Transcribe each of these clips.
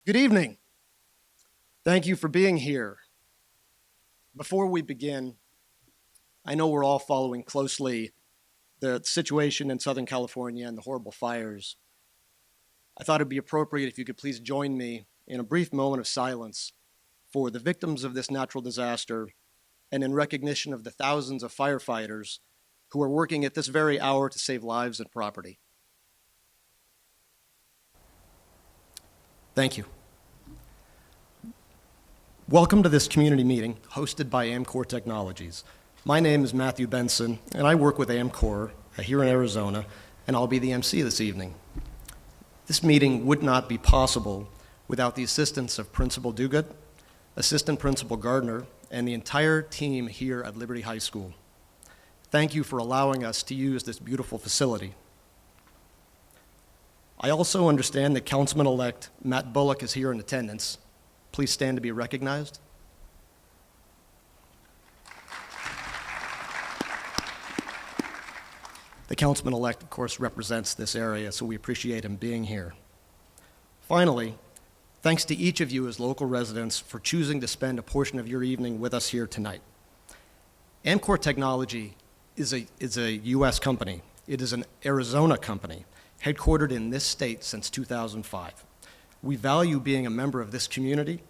Good evening. Thank you for being here. Before we begin, I know we're all following closely the situation in Southern California and the horrible fires. I thought it'd be appropriate if you could please join me in a brief moment of silence for the victims of this natural disaster and in recognition of the thousands of firefighters who are working at this very hour to save lives and property. Thank you. Welcome to this community meeting hosted by Amkor Technologies. My name is Matthew Benson, and I work with Amkor here in Arizona, and I'll be the MC this evening. This meeting would not be possible without the assistance of Principal Duguid, Assistant Principal Gardner, and the entire team here at Liberty High School. Thank you for allowing us to use this beautiful facility. I also understand that Councilman-elect Matt Bullock is here in attendance. Please stand to be recognized. The councilman-elect, of course, represents this area, so we appreciate him being here. Finally, thanks to each of you as local residents for choosing to spend a portion of your evening with us here tonight. Amkor Technology is a U.S. company. It is an Arizona company, headquartered in this state since 2005. We value being a member of this community,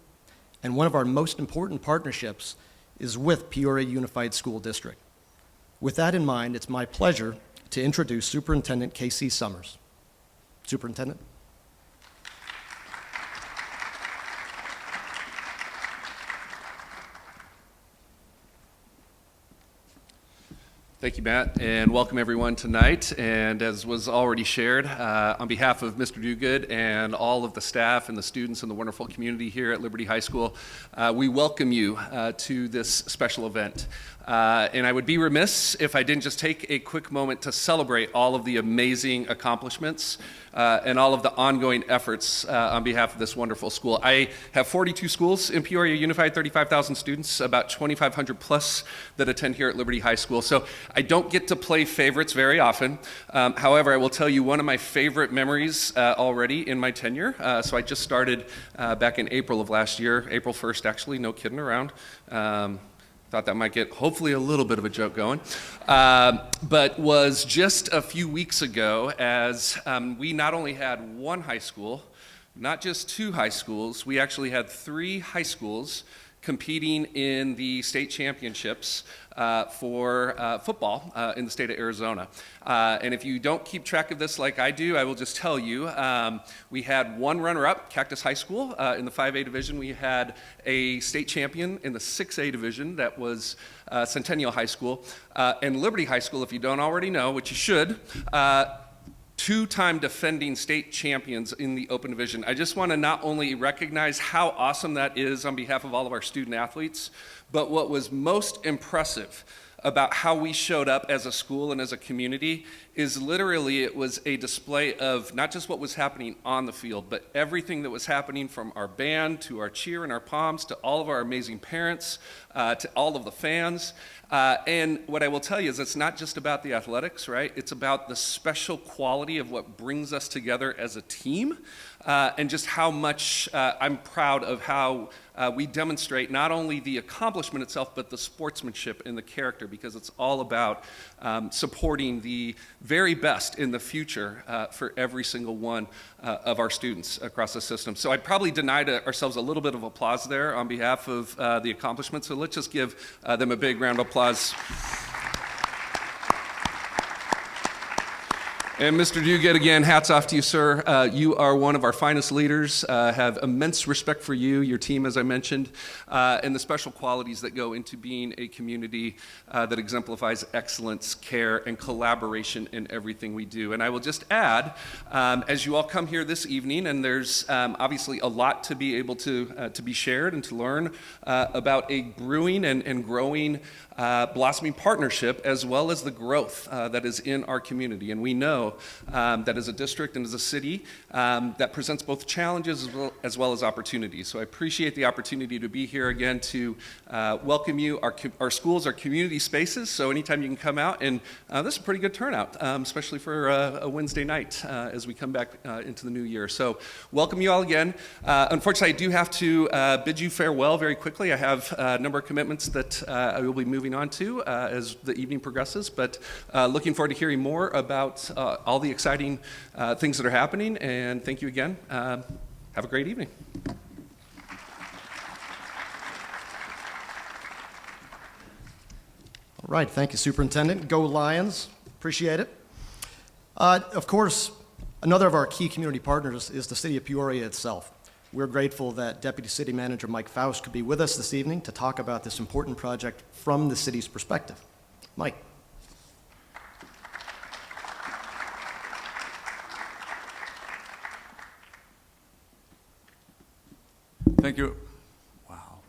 and one of our most important partnerships is with Peoria Unified School District. With that in mind, it's my pleasure to introduce Superintendent K.C. Summers. Superintendent. Thank you, Matt, and welcome everyone tonight. And as was already shared, on behalf of Mr. Duguid and all of the staff and the students and the wonderful community here at Liberty High School, we welcome you to this special event. And I would be remiss if I didn't just take a quick moment to celebrate all of the amazing accomplishments and all of the ongoing efforts on behalf of this wonderful school. I have 42 schools in Peoria Unified, 35,000 students, about 2,500 plus that attend here at Liberty High School. So I don't get to play favorites very often. However, I will tell you one of my favorite memories already in my tenure. So I just started back in April of last year, April 1st actually, no kidding around. Thought that might get hopefully a little bit of a joke going, but was just a few weeks ago as we not only had one high school, not just two high schools, we actually had three high schools competing in the state championships for football in the state of Arizona. And if you don't keep track of this like I do, I will just tell you, we had one runner-up, Cactus High School, in the 5A division. We had a state champion in the 6A division, that was Centennial High School. And Liberty High School, if you don't already know, which you should, two-time defending state champions in the open division. I just want to not only recognize how awesome that is on behalf of all of our student athletes, but what was most impressive about how we showed up as a school and as a community is literally it was a display of not just what was happening on the field, but everything that was happening from our band to our cheer and our palms to all of our amazing parents, to all of the fans. And what I will tell you is it's not just about the athletics, right? It's about the special quality of what brings us together as a team, and just how much I'm proud of how we demonstrate not only the accomplishment itself, but the sportsmanship and the character, because it's all about supporting the very best in the future for every single one of our students across the system. So I'd probably denied ourselves a little bit of applause there on behalf of the accomplishments, so let's just give them a big round of applause. And Mr. Duguid, again, hats off to you, sir. You are one of our finest leaders. Have immense respect for you, your team, as I mentioned, and the special qualities that go into being a community that exemplifies excellence, care, and collaboration in everything we do. And I will just add, as you all come here this evening, and there's obviously a lot to be able to be shared and to learn about a brewing and growing blossoming partnership, as well as the growth that is in our community. And we know know that as a district and as a city, that presents both challenges as well as opportunities. So I appreciate the opportunity to be here again to welcome you. Our schools are community spaces, so anytime you can come out, and this is a pretty good turnout, especially for a Wednesday night as we come back into the new year. So welcome you all again. Unfortunately, I do have to bid you farewell very quickly. I have a number of commitments that I will be moving on to as the evening progresses, but looking forward to hearing more about all the exciting things that are happening, and thank you again. Have a great evening. All right, thank you, Superintendent. Go Lions. Appreciate it. Of course, another of our key community partners is the City of Peoria itself. We're grateful that Deputy City Manager Mike Faust could be with us this evening to talk about this important project from the city's perspective. Mike. Thank you. Wow.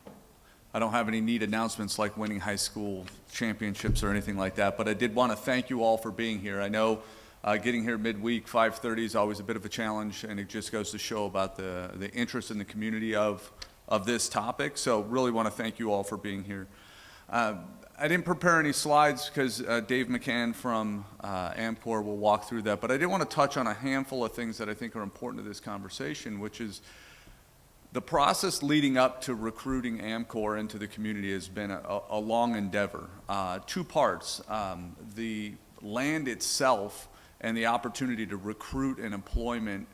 I don't have any neat announcements like winning high school championships or anything like that, but I did want to thank you all for being here. I know getting here midweek, 5:30 is always a bit of a challenge, and it just goes to show about the interest in the community of this topic. So really want to thank you all for being here. I didn't prepare any slides because Dave McCann from Amkor will walk through that, but I did want to touch on a handful of things that I think are important to this conversation, which is the process leading up to recruiting Amkor into the community has been a long endeavor. Two parts, the land itself and the opportunity to recruit an employment,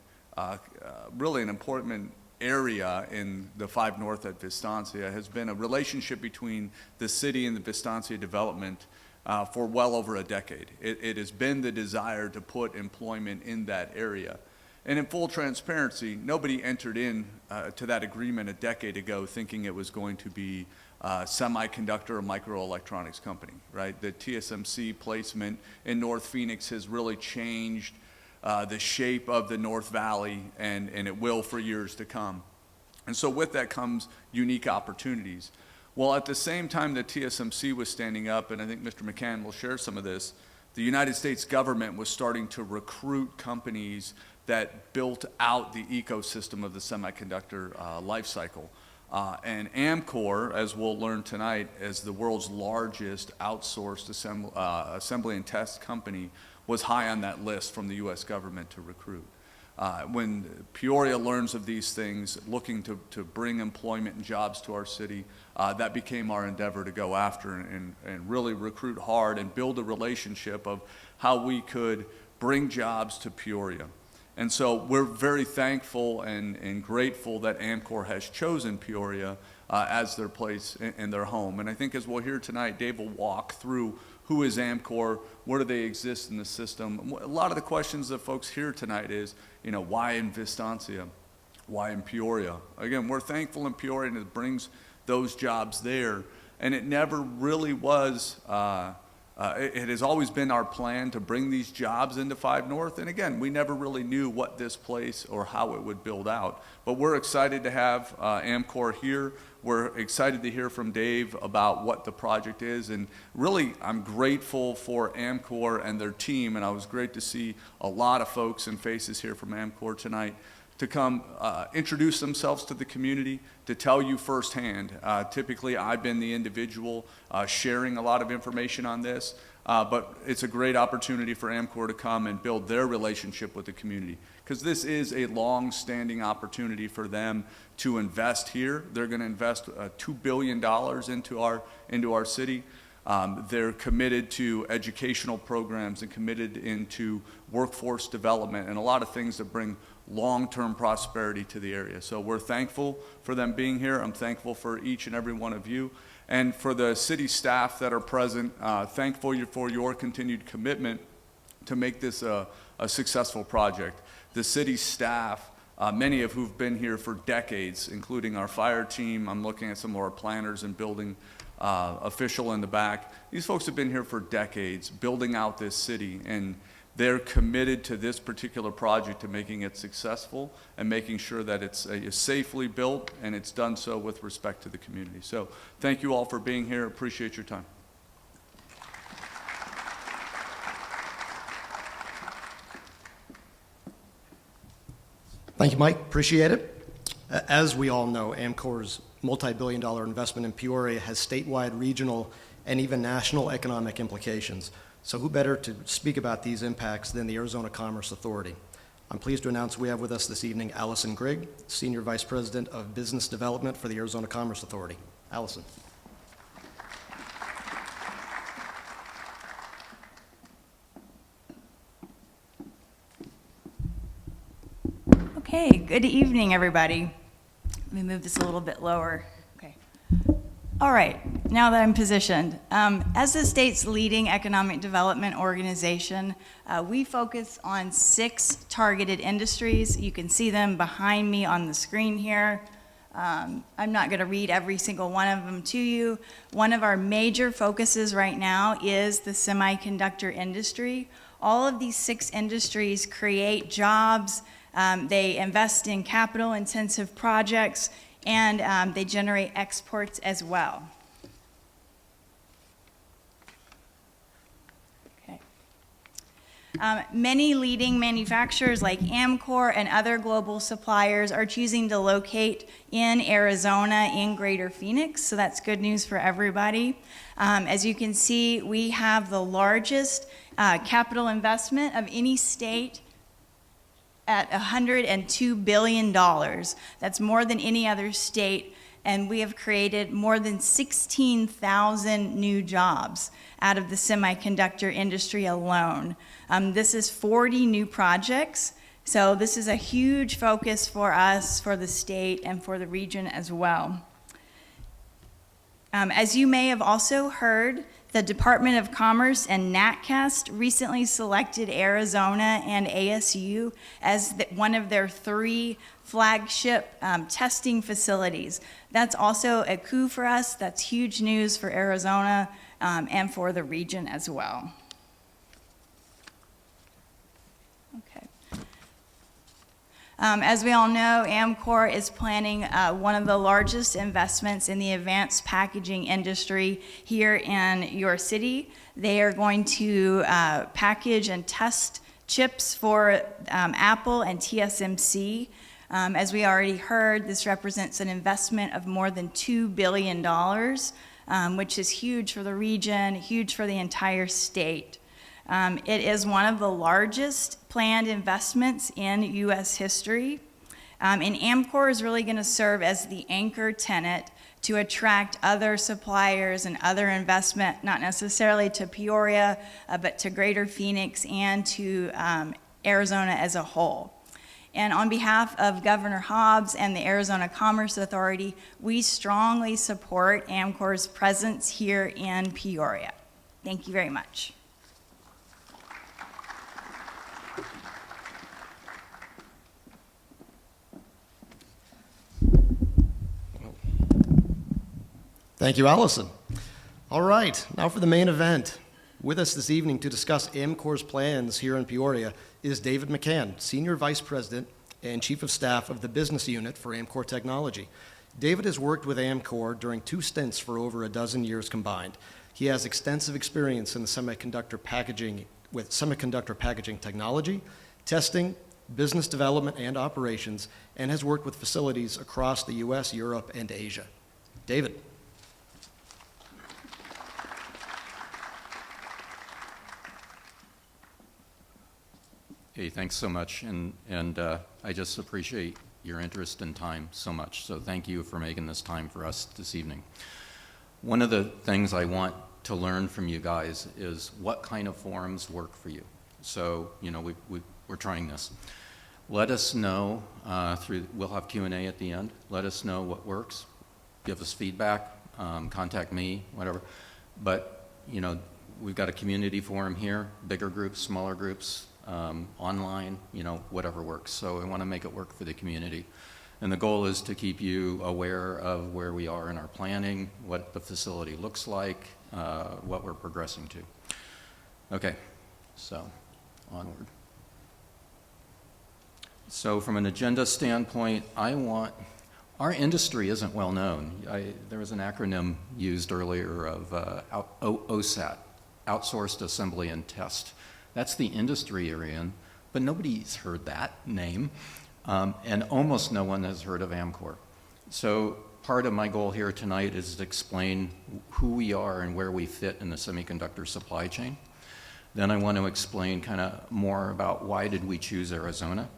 really an employment area in the 5 North at Vistancia has been a relationship between the city and the Vistancia development for well over a decade. It has been the desire to put employment in that area. And in full transparency, nobody entered in to that agreement a decade ago thinking it was going to be a semiconductor or microelectronics company, right? The TSMC placement in North Phoenix has really changed the shape of the North Valley, and it will for years to come. And so with that comes unique opportunities. Well, at the same time that TSMC was standing up, and I think Mr. McCann will share some of this, the United States government was starting to recruit companies that built out the ecosystem of the semiconductor life cycle. And Amkor, as we'll learn tonight, as the world's largest outsourced assembly and test company, was high on that list from the U.S. government to recruit. When Peoria learns of these things, looking to bring employment and jobs to our city, that became our endeavor to go after and really recruit hard and build a relationship of how we could bring jobs to Peoria. And so we're very thankful and grateful that Amkor has chosen Peoria as their place and their home. And I think as we'll hear tonight, Dave will walk through who is Amkor, where do they exist in the system. A lot of the questions that folks hear tonight is, why in Vistancia? Why in Peoria? Again, we're thankful in Peoria and it brings those jobs there. And it never really was, it has always been our plan to bring these jobs into 5 North. And again, we never really knew what this place or how it would build out. But we're excited to have Amkor here. We're excited to hear from Dave about what the project is. And really, I'm grateful for Amkor and their team. And I was great to see a lot of folks and faces here from Amkor tonight to come introduce themselves to the community, to tell you firsthand. Typically, I've been the individual sharing a lot of information on this, but it's a great opportunity for Amkor to come and build their relationship with the community, because this is a long-standing opportunity for them to invest here. They're going to invest $2 billion into our city. They're committed to educational programs and committed into workforce development and a lot of things that bring long-term prosperity to the area. So we're thankful for them being here. I'm thankful for each and every one of you. And for the city staff that are present, thankful for your continued commitment to make this a successful project. The city staff, many of who've been here for decades, including our fire team. I'm looking at some of our planners and building official in the back. These folks have been here for decades, building out this city, and they're committed to this particular project, to making it successful and making sure that it's safely built, and it's done so with respect to the community. So thank you all for being here. Appreciate your time. Thank you, Mike. Appreciate it. As we all know, Amkor's multi-billion-dollar investment in Peoria has statewide, regional, and even national economic implications. So who better to speak about these impacts than the Arizona Commerce Authority? I'm pleased to announce we have with us this evening Allison Grigg, Senior Vice President of Business Development for the Arizona Commerce Authority. Allison. Okay, good evening, everybody. Let me move this a little bit lower. Okay. All right, now that I'm positioned. As the state's leading economic development organization, we focus on 6 targeted industries. You can see them behind me on the screen here. I'm not going to read every single one of them to you. One of our major focuses right now is the semiconductor industry. All of these 6 industries create jobs. They invest in capital-intensive projects, and they generate exports as well. Okay. Many leading manufacturers like Amkor and other global suppliers are choosing to locate in Arizona in Greater Phoenix, so that's good news for everybody. As you can see, we have the largest capital investment of any state at $102 billion. That's more than any other state, and we have created more than 16,000 new jobs out of the semiconductor industry alone. This is 40 new projects, so this is a huge focus for us, for the state, and for the region as well. As you may have also heard, the Department of Commerce and NatCast recently selected Arizona and ASU as one of their 3 flagship testing facilities. That's also a coup for us. That's huge news for Arizona and for the region as well. Okay. As we all know, Amkor is planning one of the largest investments in the advanced packaging industry here in your city. They are going to package and test chips for Apple and TSMC. As we already heard, this represents an investment of more than $2 billion, which is huge for the region, huge for the entire state. It is one of the largest planned investments in U.S. history. And Amkor is really going to serve as the anchor tenant to attract other suppliers and other investment, not necessarily to Peoria, but to Greater Phoenix and to Arizona as a whole. And on behalf of Governor Hobbs and the Arizona Commerce Authority, we strongly support Amkor's presence here in Peoria. Thank you very much. Thank you, Allison. All right, now for the main event. With us this evening to discuss Amkor's plans here in Peoria is David McCann, Senior Vice President and Chief of Staff of the Business Unit for Amkor Technology. David has worked with Amkor during 2 stints for over a dozen years combined. He has extensive experience in the semiconductor packaging technology, testing, business development, and operations, and has worked with facilities across the U.S., Europe, and Asia. David. Hey, thanks so much, and I just appreciate your interest and time so much, so thank you for making this time for us this evening. One of the things I want to learn from you guys is what kind of forums work for you. So, you know, we're trying this. Let us know we'll have Q&A at the end. Let us know what works. Give us feedback, contact me, whatever. But, you know, we've got a community forum here, bigger groups, smaller groups, online, you know, whatever works. So I want to make it work for the community. And the goal is to keep you aware of where we are in our planning, what the facility looks like, what we're progressing to. Okay, so onward. So from an agenda standpoint, our industry isn't well known. There was an acronym used earlier of OSAT, Outsourced Assembly and Test. That's the industry you're in, but nobody's heard that name. and almost no one has heard of Amkor. So part of my goal here tonight is to explain who we are and where we fit in the semiconductor supply chain. Then I want to explain kind of more about why did we choose Arizona.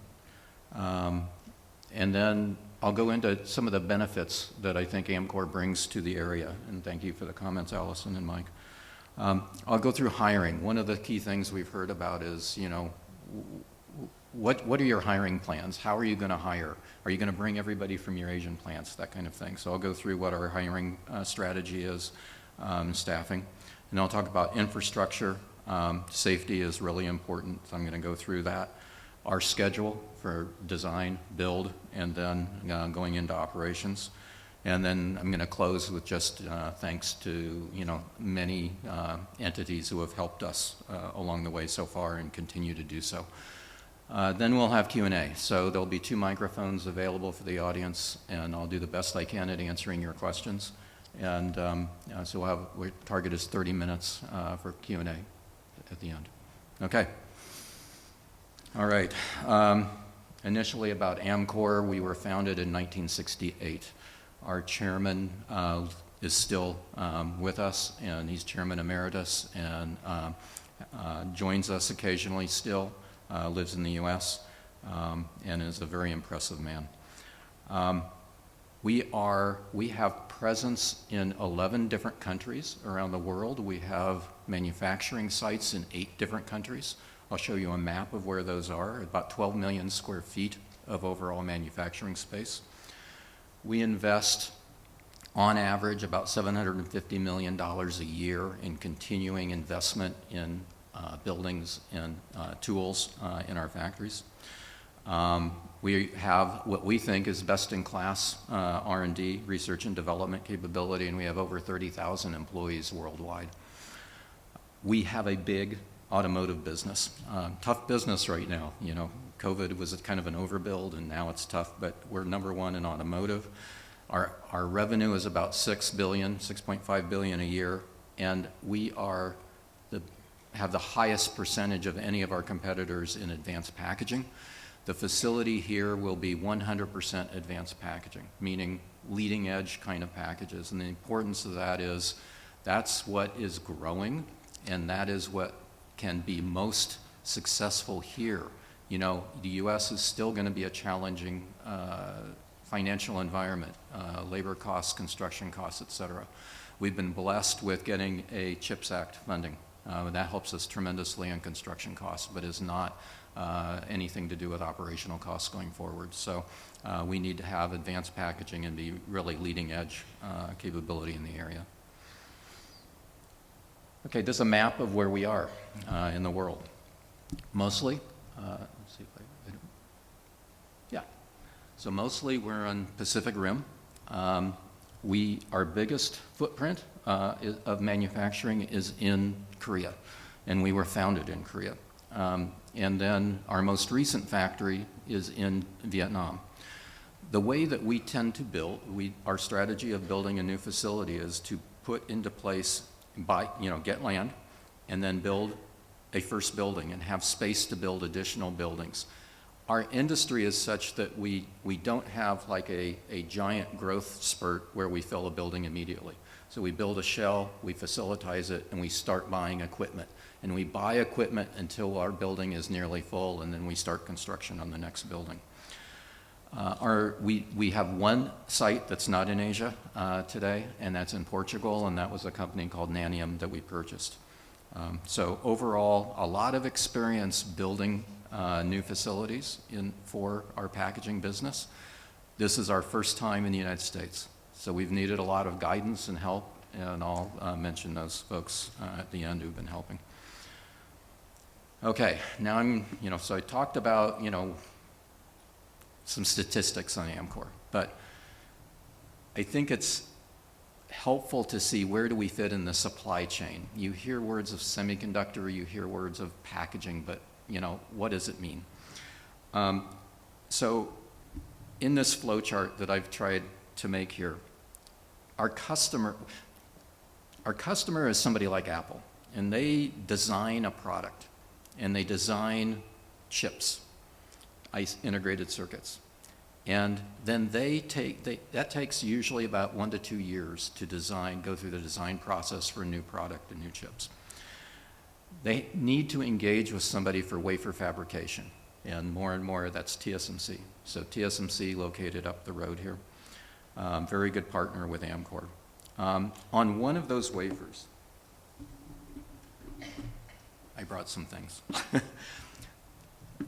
And then I'll go into some of the benefits that I think Amkor brings to the area. And thank you for the comments, Allison and Mike. I'll go through hiring. One of the key things we've heard about is, you know, what are your hiring plans? How are you going to hire? Are you going to bring everybody from your Asian plants? That kind of thing. So I'll go through what our hiring strategy is, staffing. And I'll talk about infrastructure. Safety is really important, so I'm going to go through that. Our schedule for design, build, and then going into operations. And then I'm going to close with just thanks to, you know, many entities who have helped us along the way so far and continue to do so. Then we'll have Q&A. So there'll be 2 microphones available for the audience, and I'll do the best I can at answering your questions. And so our target is 30 minutes for Q&A at the end. Okay. All right. Initially about Amkor, we were founded in 1968. Our chairman is still with us, and he's chairman emeritus, and joins us occasionally still, lives in the U.S., and is a very impressive man. We have presence in 11 different countries around the world. We have manufacturing sites in 8 different countries. I'll show you a map of where those are, about 12 million square feet of overall manufacturing space. We invest, on average, about $750 million a year in continuing investment in buildings and tools in our factories. We have what we think is best-in-class R&D, research and development capability, and we have over 30,000 employees worldwide. We have a big automotive business. Tough business right now. You know, COVID was kind of an overbuild, and now it's tough, but we're number 1 in automotive. Our revenue is about $6.5 billion a year, and we have the highest percentage of any of our competitors in advanced packaging. The facility here will be 100% advanced packaging, meaning leading edge kind of packages. And the importance of that is that's what is growing, and that is what can be most successful here. You know, the U.S. is still going to be a challenging financial environment, labor costs, construction costs, et cetera. We've been blessed with getting a CHIPS Act funding. That helps us tremendously in construction costs, but is not anything to do with operational costs going forward. So we need to have advanced packaging and be really leading edge capability in the area. Okay, this is a map of where we are in the world. Mostly, let's see if yeah. So mostly we're on Pacific Rim. Our biggest footprint of manufacturing is in Korea, and we were founded in Korea. And then our most recent factory is in Vietnam. The way that we tend to build, our strategy of building a new facility is to put into place, get land, and then build a first building and have space to build additional buildings. Our industry is such that we don't have like a giant growth spurt where we fill a building immediately. So we build a shell, we facilitize it, and we start buying equipment. And we buy equipment until our building is nearly full, and then we start construction on the next building. We have one site that's not in Asia today, and that's in Portugal, and that was a company called Nanium that we purchased. So overall, a lot of experience building new facilities for our packaging business. This is our first time in the United States, so we've needed a lot of guidance and help, and I'll mention those folks at the end who've been helping. Okay, now so I talked about, some statistics on Amkor, but I think it's helpful to see where do we fit in the supply chain. You hear words of semiconductor, you hear words of packaging, but what does it mean? So in this flow chart that I've tried to make here, our customer is somebody like Apple, and they design a product, and they design chips. integrated circuits. And then that takes usually about 1 to 2 years to go through the design process for a new product and new chips. They need to engage with somebody for wafer fabrication, and more that's TSMC. So TSMC located up the road here, very good partner with Amkor. On one of those wafers, I brought some things.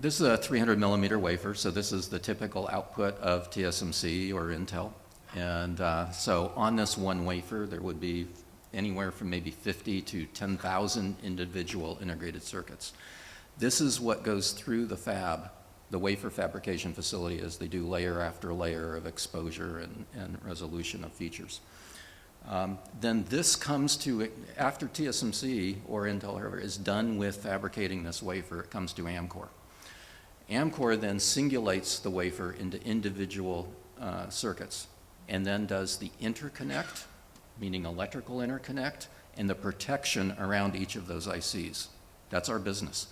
This is a 300 millimeter wafer, so this is the typical output of TSMC or Intel. And so on this one wafer, there would be anywhere from maybe 50 to 10,000 individual integrated circuits. This is what goes through the fab, the wafer fabrication facility, as they do layer after layer of exposure and resolution of features. Then this comes to, after TSMC or Intel or whoever is done with fabricating this wafer, it comes to Amkor. Amkor then singulates the wafer into individual circuits and then does the interconnect, meaning electrical interconnect, and the protection around each of those ICs. That's our business.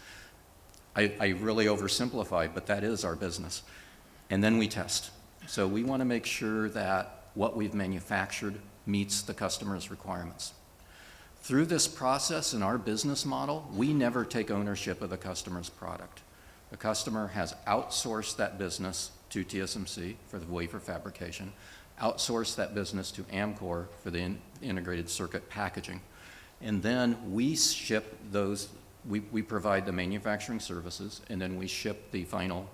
I really oversimplify, but that is our business. And then we test. So we want to make sure that what we've manufactured meets the customer's requirements. Through this process in our business model, we never take ownership of the customer's product. The customer has outsourced that business to TSMC for the wafer fabrication, outsourced that business to Amkor for the integrated circuit packaging. And then we ship those, we provide the manufacturing services, and then we ship the final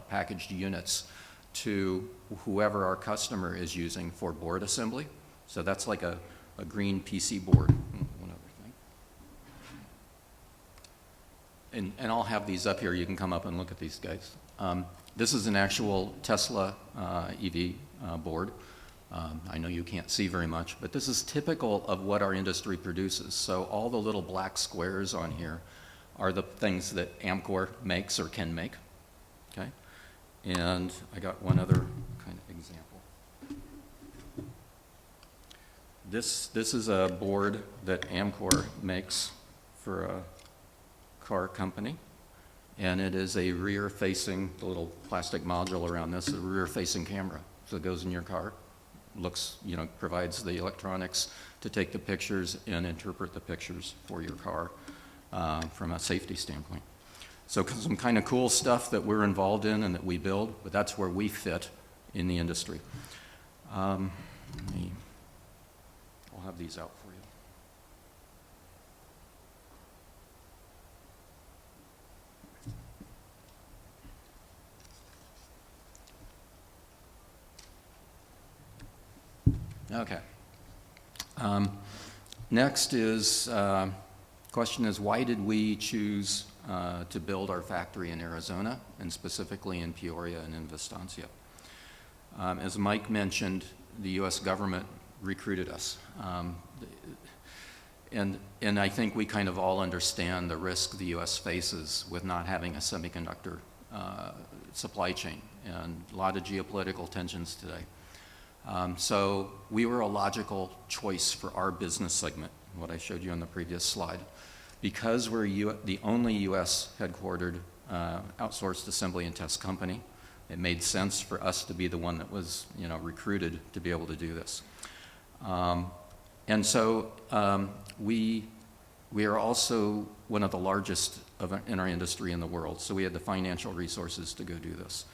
packaged units to whoever our customer is using for board assembly. So that's like a green PC board. One other thing. And I'll have these up here. You can come up and look at these guys. This is an actual Tesla EV board. I know you can't see very much, but this is typical of what our industry produces. So all the little black squares on here are the things that Amkor makes or can make, okay? And I got one other kind of example. This is a board that Amkor makes for a car company, and it is a rear-facing, the little plastic module around this, a rear-facing camera. So it goes in your car, looks, provides the electronics to take the pictures and interpret the pictures for your car from a safety standpoint. So some kind of cool stuff that we're involved in and that we build, but that's where we fit in the industry. I'll have these out for you. Okay. Next is, question is, why did we choose to build our factory in Arizona, and specifically in Peoria and in Vistancia? As Mike mentioned, the U.S. government recruited us. And I think we kind of all understand the risk the U.S. faces with not having a semiconductor supply chain, and a lot of geopolitical tensions today. So we were a logical choice for our business segment, what I showed you on the previous slide. Because we're the only U.S. headquartered outsourced assembly and test company, it made sense for us to be the one that was recruited to be able to do this. And so we are also one of the largest in our industry in the world, so we had the financial resources to go do this.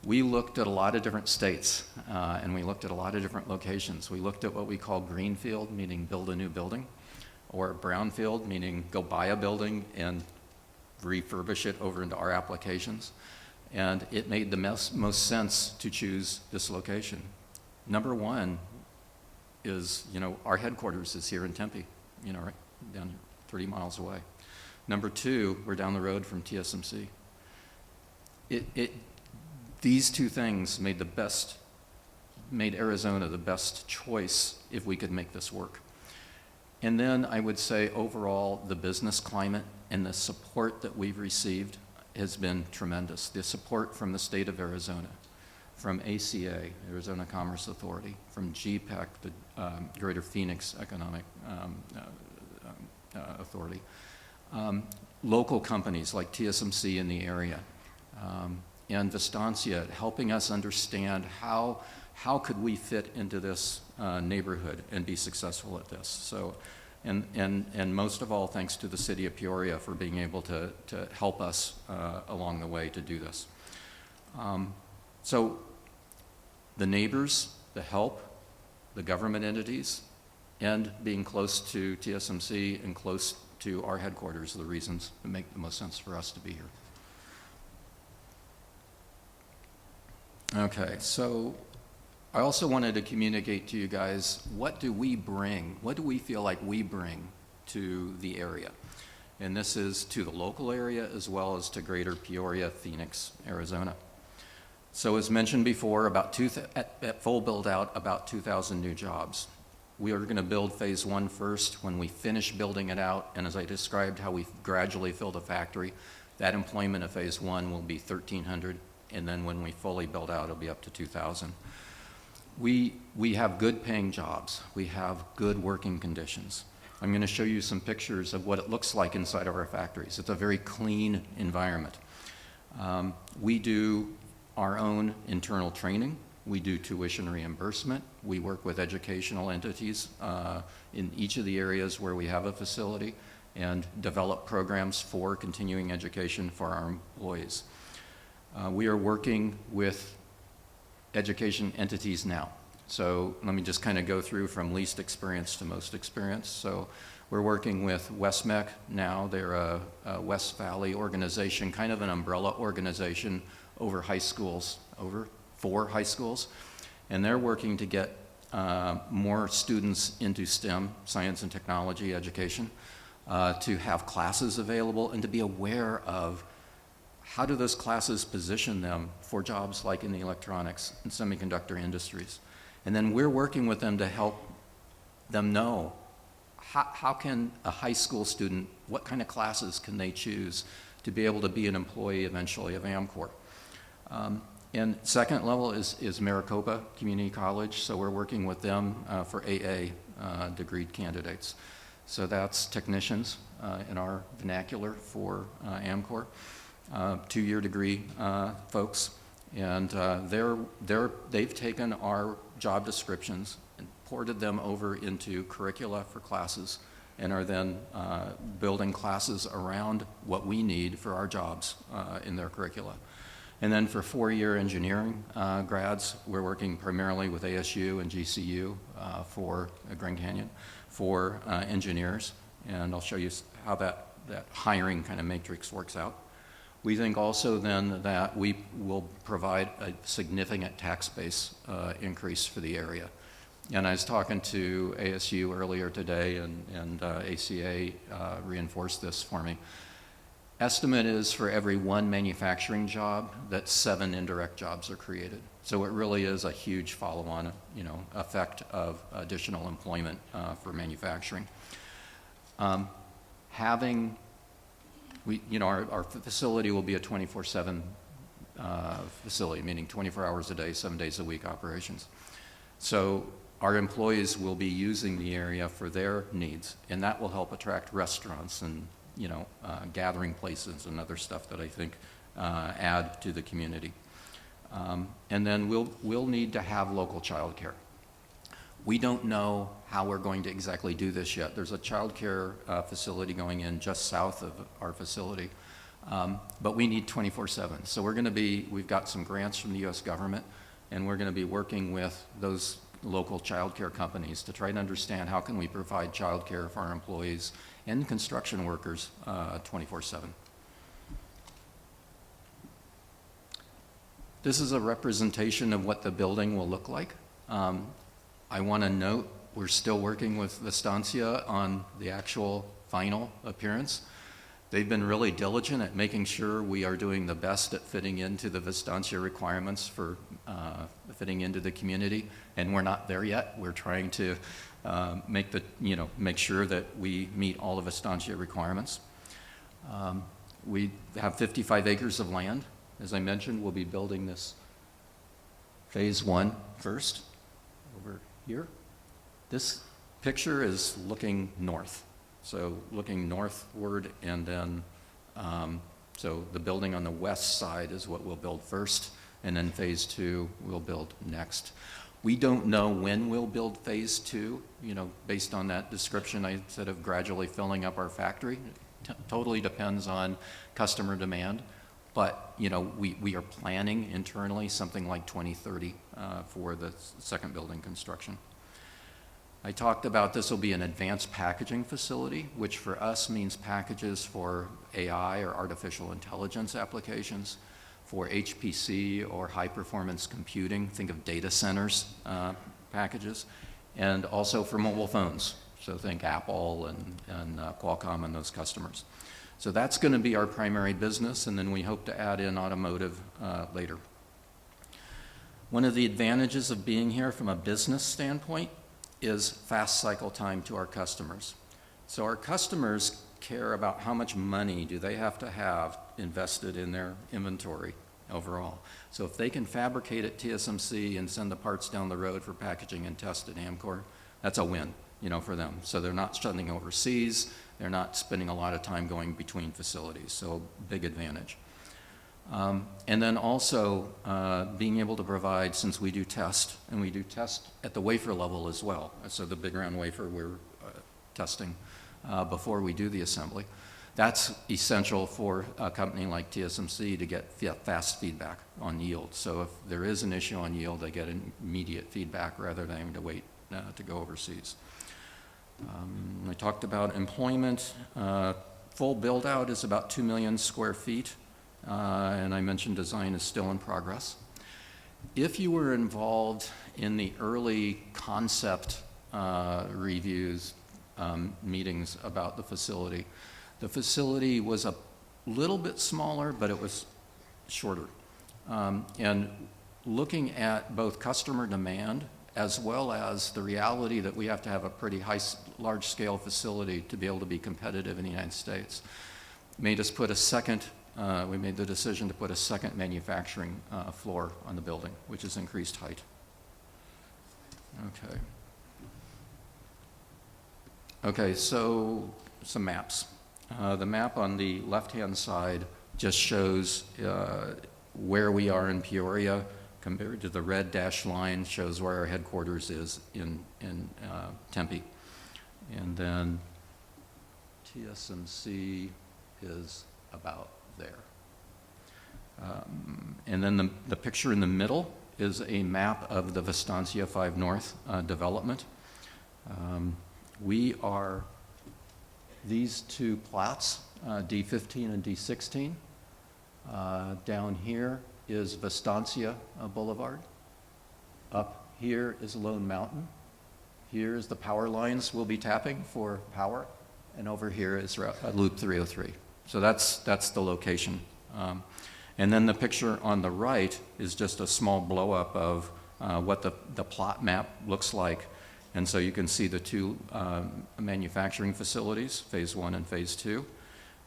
We looked at a lot of different states, and we looked at a lot of different locations. We looked at what we call greenfield, meaning build a new building, or brownfield, meaning go buy a building and refurbish it over into our applications. And it made the most sense to choose this location. Number one is, our headquarters is here in Tempe, right down 30 miles away. Number two, we're down the road from TSMC. These two things made Arizona the best choice if we could make this work. And then I would say overall, the business climate and the support that we've received has been tremendous. The support from the state of Arizona, from ACA, Arizona Commerce Authority, from GPEC, the Greater Phoenix Economic Authority, local companies like TSMC in the area, and Vistancia helping us understand how could we fit into this neighborhood and be successful at this. So, and most of all, thanks to the city of Peoria for being able to help us along the way to do this. So the neighbors, the help, the government entities, and being close to TSMC and close to our headquarters are the reasons that make the most sense for us to be here. Okay, so I also wanted to communicate to you guys, what do we bring? What do we feel like we bring to the area? And this is to the local area as well as to greater Peoria, Phoenix, Arizona. So as mentioned before, at full build out, about 2,000 new jobs. We are going to build phase 1 first. When we finish building it out, and as I described how we gradually fill the factory, that employment of phase 1 will be 1,300, and then when we fully build out, it'll be up to 2,000. We have good paying jobs. We have good working conditions. I'm going to show you some pictures of what it looks like inside of our factories. It's a very clean environment. We do our own internal training. We do tuition reimbursement. We work with educational entities in each of the areas where we have a facility and develop programs for continuing education for our employees. We are working with education entities now. So let me just kind of go through from least experience to most experience. So we're working with WestMech now. They're a West Valley organization, kind of an umbrella organization over high schools, over 4 high schools. And they're working to get more students into STEM, science and technology education, to have classes available and to be aware of how do those classes position them for jobs like in the electronics and semiconductor industries. And then we're working with them to help them know how can a high school student, what kind of classes can they choose to be able to be an employee eventually of Amkor. And second level is Maricopa Community College, so we're working with them for AA degree candidates. So that's technicians in our vernacular for Amkor, 2-year degree folks. And they've taken our job descriptions and ported them over into curricula for classes and are then building classes around what we need for our jobs in their curricula. And then for 4-year engineering grads, we're working primarily with ASU and GCU for Grand Canyon for engineers. And I'll show you how that hiring kind of matrix works out. We think also then that we will provide a significant tax base increase for the area. And I was talking to ASU earlier today, and ACA reinforced this for me. Estimate is for every 1 manufacturing job that 7 indirect jobs are created. So it really is a huge follow-on, effect of additional employment for manufacturing. Our facility will be a 24/7 facility, meaning 24 hours a day, 7 days a week operations. So our employees will be using the area for their needs, and that will help attract restaurants and gathering places and other stuff that I think add to the community. And then we'll need to have local childcare. We don't know how we're going to exactly do this yet. There's a childcare facility going in just south of our facility, but we need 24/7. So we've got some grants from the U.S. government, and we're going to be working with those local childcare companies to try to understand how can we provide childcare for our employees and construction workers 24/7. This is a representation of what the building will look like. I want to note we're still working with Vistancia on the actual final appearance. They've been really diligent at making sure we are doing the best at fitting into the Vistancia requirements for fitting into the community, and we're not there yet. We're trying to make sure that we meet all of Vistancia requirements. We have 55 acres of land. As I mentioned, we'll be building this phase 1 first over here. This picture is looking north. So looking northward and then So the building on the west side is what we'll build first, and then phase 2 we'll build next. We don't know when we'll build phase 2, based on that description I said of gradually filling up our factory. Totally depends on customer demand. But, we are planning internally something like 2030 for the second building construction. I talked about this will be an advanced packaging facility, which for us means packages for AI or artificial intelligence applications, for HPC or high-performance computing, think of data centers packages, and also for mobile phones. So think Apple and Qualcomm and those customers. So that's going to be our primary business, and then we hope to add in automotive later. One of the advantages of being here from a business standpoint is fast cycle time to our customers. So our customers care about how much money do they have to have invested in their inventory overall. So if they can fabricate at TSMC and send the parts down the road for packaging and test at Amkor, that's a win, for them. So they're not sending overseas, they're not spending a lot of time going between facilities, so big advantage. And then also being able to provide, since we do test, and we do test at the wafer level as well, so the big round wafer we're testing before we do the assembly, that's essential for a company like TSMC to get fast feedback on yield. So if there is an issue on yield, they get immediate feedback rather than having to wait to go overseas. I talked about employment. Full build out is about 2 million square feet. And I mentioned design is still in progress. If you were involved in the early concept reviews, meetings about the facility was a little bit smaller, but it was shorter. And looking at both customer demand as well as the reality that we have to have a pretty large-scale facility to be able to be competitive in the United States, made us put a second we made the decision to put a second manufacturing floor on the building, which is increased height. Okay, so some maps. The map on the left-hand side just shows where we are in Peoria compared to the red dashed line shows where our headquarters is in Tempe. And then TSMC is about there. And then the picture in the middle is a map of the Vistancia 5 North development. We are these two plots, D15 and D16. Down here is Vistancia Boulevard. Up here is Lone Mountain. Here's the power lines we'll be tapping for power. And over here is Loop 303. So that's the location. And then the picture on the right is just a small blow-up of what the plot map looks like. And so you can see the two manufacturing facilities, phase 1 and phase 2.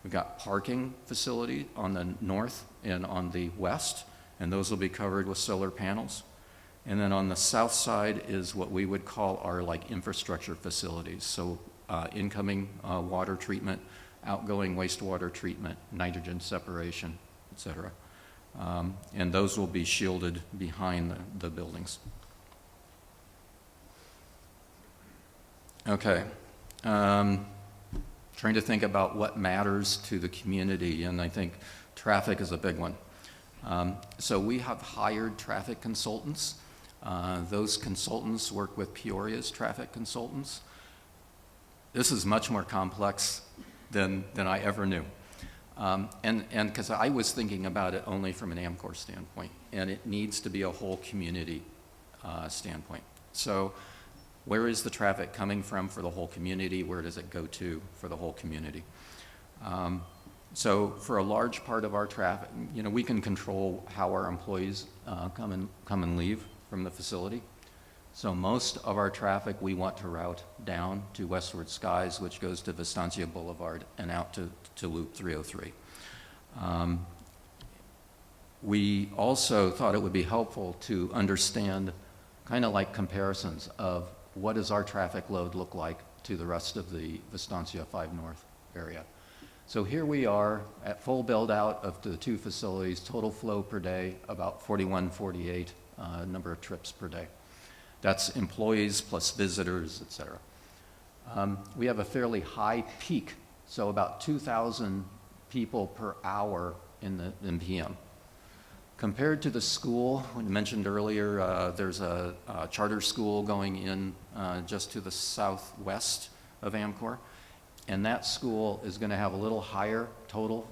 We've got parking facility on the north and on the west, and those will be covered with solar panels. And then on the south side is what we would call our infrastructure facilities. So incoming water treatment, outgoing wastewater treatment, nitrogen separation, et cetera. And those will be shielded behind the buildings. Okay. Trying to think about what matters to the community, and I think traffic is a big one. So we have hired traffic consultants. Those consultants work with Peoria's traffic consultants. This is much more complex than I ever knew. And because I was thinking about it only from an Amkor standpoint, and it needs to be a whole community standpoint. So where is the traffic coming from for the whole community? Where does it go to for the whole community? So for a large part of our traffic, we can control how our employees come and leave from the facility. So most of our traffic we want to route down to Westward Skies, which goes to Vistancia Boulevard and out to Loop 303. We also thought it would be helpful to understand kind of like comparisons of what does our traffic load look like to the rest of the Vistancia 5 North area. So here we are at full build-out of the two facilities, total flow per day, about 41, 48 number of trips per day. That's employees plus visitors, et cetera. We have a fairly high peak, so about 2,000 people per hour in PM. Compared to the school, we mentioned earlier, there's a charter school going in just to the southwest of Amkor, and that school is going to have a little higher total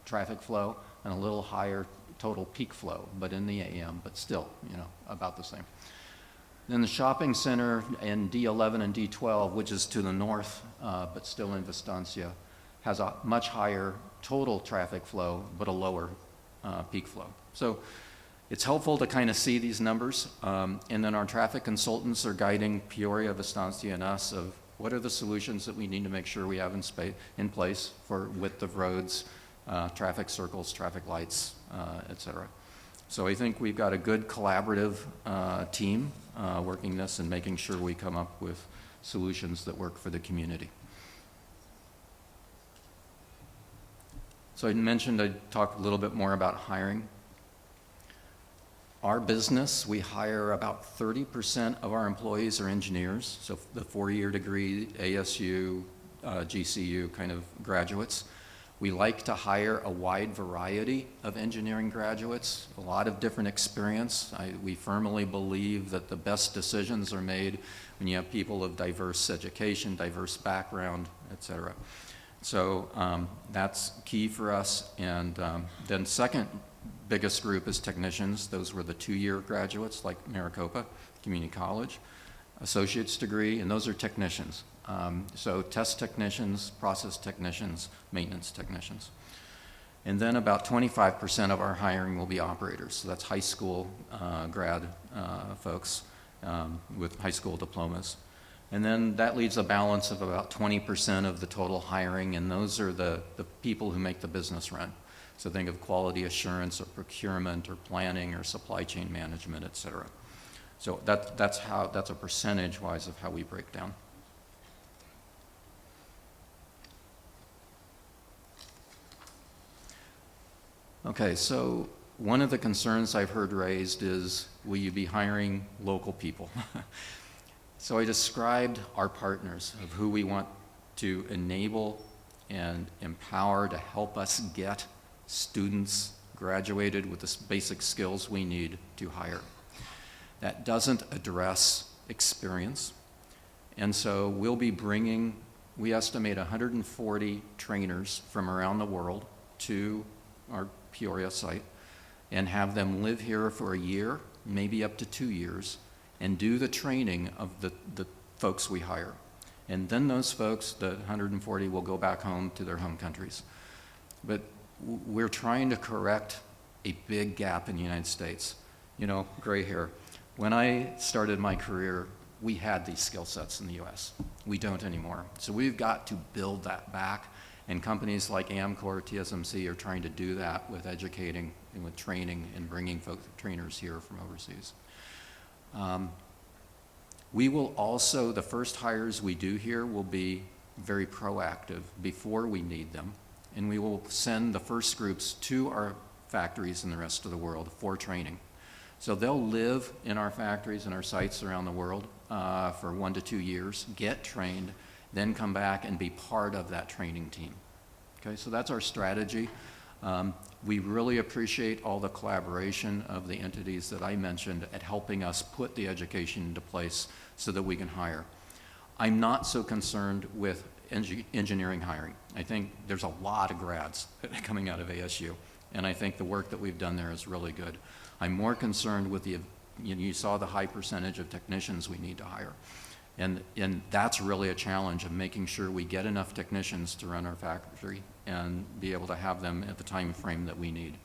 traffic flow and a little higher total peak flow, but in the AM, but still, about the same. Then the shopping center in D11 and D12, which is to the north, but still in Vistancia, has a much higher total traffic flow, but a lower peak flow. So it's helpful to kind of see these numbers. And then our traffic consultants are guiding Peoria, Vistancia, and us of what are the solutions that we need to make sure we have in place for width of roads, traffic circles, traffic lights, et cetera. So I think we've got a good collaborative team working this and making sure we come up with solutions that work for the community. So I mentioned I'd talk a little bit more about hiring. Our business, we hire about 30% of our employees are engineers, so the 4-year degree, ASU, GCU kind of graduates. We like to hire a wide variety of engineering graduates, a lot of different experience. We firmly believe that the best decisions are made when you have people of diverse education, diverse background, et cetera. So that's key for us. And then second biggest group is technicians. Those were the 2-year graduates like Maricopa Community College, associate's degree, and those are technicians. So test technicians, process technicians, maintenance technicians. And then about 25% of our hiring will be operators. So that's high school grad folks with high school diplomas. And then that leaves a balance of about 20% of the total hiring, and those are the people who make the business run. So think of quality assurance or procurement or planning or supply chain management, et cetera. So that's a percentage-wise of how we break down. Okay, so one of the concerns I've heard raised is, will you be hiring local people? So I described our partners of who we want to enable and empower to help us get students graduated with the basic skills we need to hire. That doesn't address experience. And so we'll be bringing, we estimate 140 trainers from around the world to our Peoria site and have them live here for a year, maybe up to 2 years, and do the training of the folks we hire. And then those folks, the 140, will go back home to their home countries. But we're trying to correct a big gap in the United States. Gray hair. When I started my career, we had these skill sets in the US. We don't anymore. So we've got to build that back. And companies like Amkor, TSMC are trying to do that with educating and with training and bringing trainers here from overseas. We will also, the first hires we do here will be very proactive before we need them. And we will send the first groups to our factories in the rest of the world for training. So they'll live in our factories and our sites around the world for 1 to 2 years, get trained, then come back and be part of that training team. Okay, so that's our strategy. We really appreciate all the collaboration of the entities that I mentioned at helping us put the education into place so that we can hire. I'm not so concerned with engineering hiring. I think there's a lot of grads coming out of ASU, and I think the work that we've done there is really good. I'm more concerned with you saw the high percentage of technicians we need to hire. And that's really a challenge of making sure we get enough technicians to run our factory and be able to have them at the time frame that we need.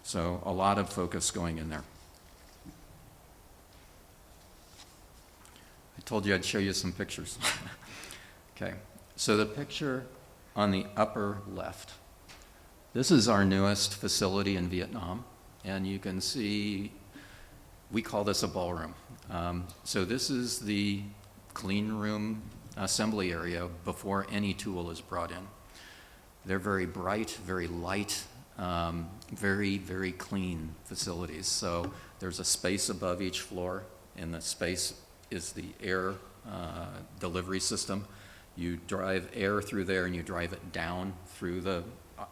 So a lot of focus going in there. I told you I'd show you some pictures. Okay, so the picture on the upper left, this is our newest facility in Vietnam, and you can see, we call this a ballroom. So this is the clean room assembly area before any tool is brought in. They're very bright, very light, very, very clean facilities. So there's a space above each floor, and the space is the air delivery system. You drive air through there, and you drive it down through the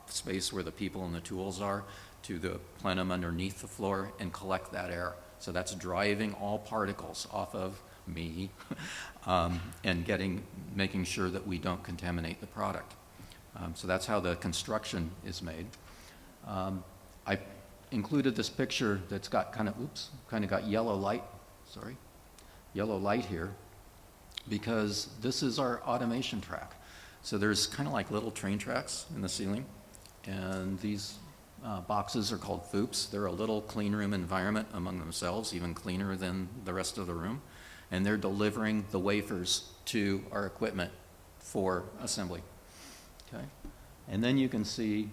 space where the people and the tools are to the plenum underneath the floor and collect that air. So that's driving all particles off of me and making sure that we don't contaminate the product. So that's how the construction is made. I included this picture that's got kind of got yellow light here, because this is our automation track. So there's kind of like little train tracks in the ceiling, and these boxes are called FOUPs. They're a little clean room environment among themselves, even cleaner than the rest of the room, and they're delivering the wafers to our equipment for assembly. Okay, and then you can see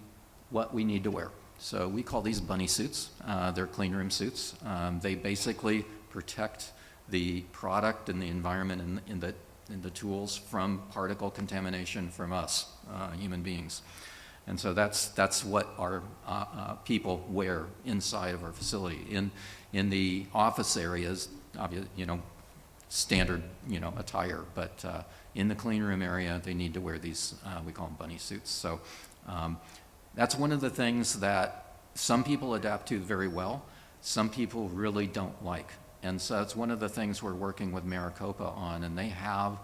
what we need to wear. So we call these bunny suits. They're clean room suits. They basically protect the product and the environment in the tools from particle contamination from us, human beings. And so that's what our people wear inside of our facility. In the office areas, standard, attire, but in the clean room area, they need to wear these, we call them bunny suits. So that's one of the things that some people adapt to very well, some people really don't like. And so it's one of the things we're working with Maricopa on, and they have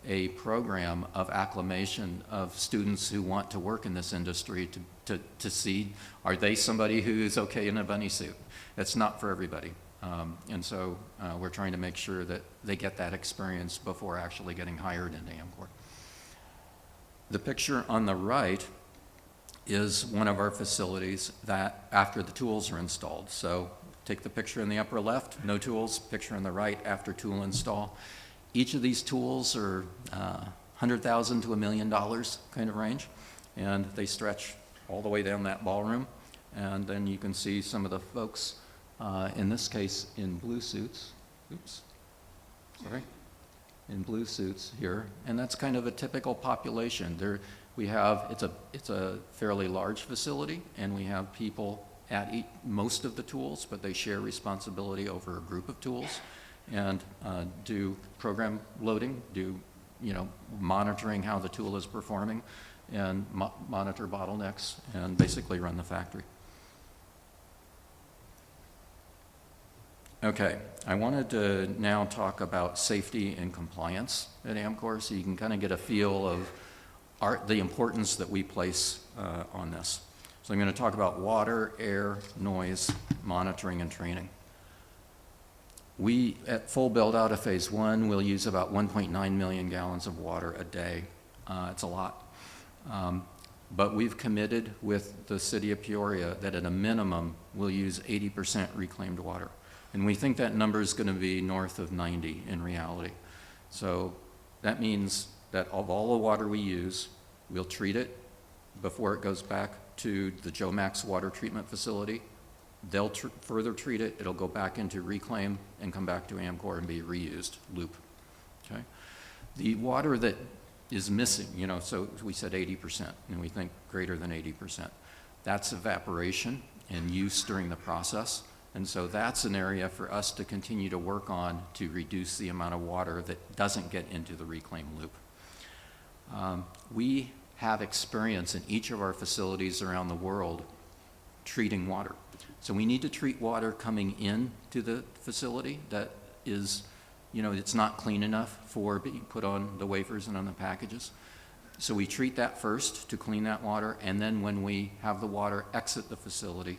a program of acclimation of students who want to work in this industry to see, are they somebody who's okay in a bunny suit? It's not for everybody. And so we're trying to make sure that they get that experience before actually getting hired into Amkor. The picture on the right is one of our facilities that after the tools are installed. So take the picture in the upper left, no tools, picture on the right after tool install. Each of these tools are $100,000 to $1 million kind of range, and they stretch all the way down that ballroom. And then you can see some of the folks, in this case, in blue suits. In blue suits here, and that's kind of a typical population. It's a fairly large facility, and we have people at most of the tools, but they share responsibility over a group of tools and do program loading, do monitoring how the tool is performing, and monitor bottlenecks, and basically run the factory. Okay, I wanted to now talk about safety and compliance at Amkor, so you can kind of get a feel of the importance that we place on this. So I'm going to talk about water, air, noise, monitoring, and training. We, at full build-out of phase one, will use about 1.9 million gallons of water a day. It's a lot. But we've committed with the city of Peoria that at a minimum, we'll use 80% reclaimed water. And we think that number is going to be north of 90 in reality. So that means that of all the water we use, we'll treat it before it goes back to the Joe Max water treatment facility. They'll further treat it. It'll go back into reclaim and come back to Amkor and be reused, loop. Okay? The water that is missing, so we said 80%, and we think greater than 80%. That's evaporation and use during the process. And so that's an area for us to continue to work on to reduce the amount of water that doesn't get into the reclaim loop. We have experience in each of our facilities around the world treating water. So we need to treat water coming in to the facility that is, it's not clean enough for being put on the wafers and on the packages. So we treat that first to clean that water, and then when we have the water exit the facility,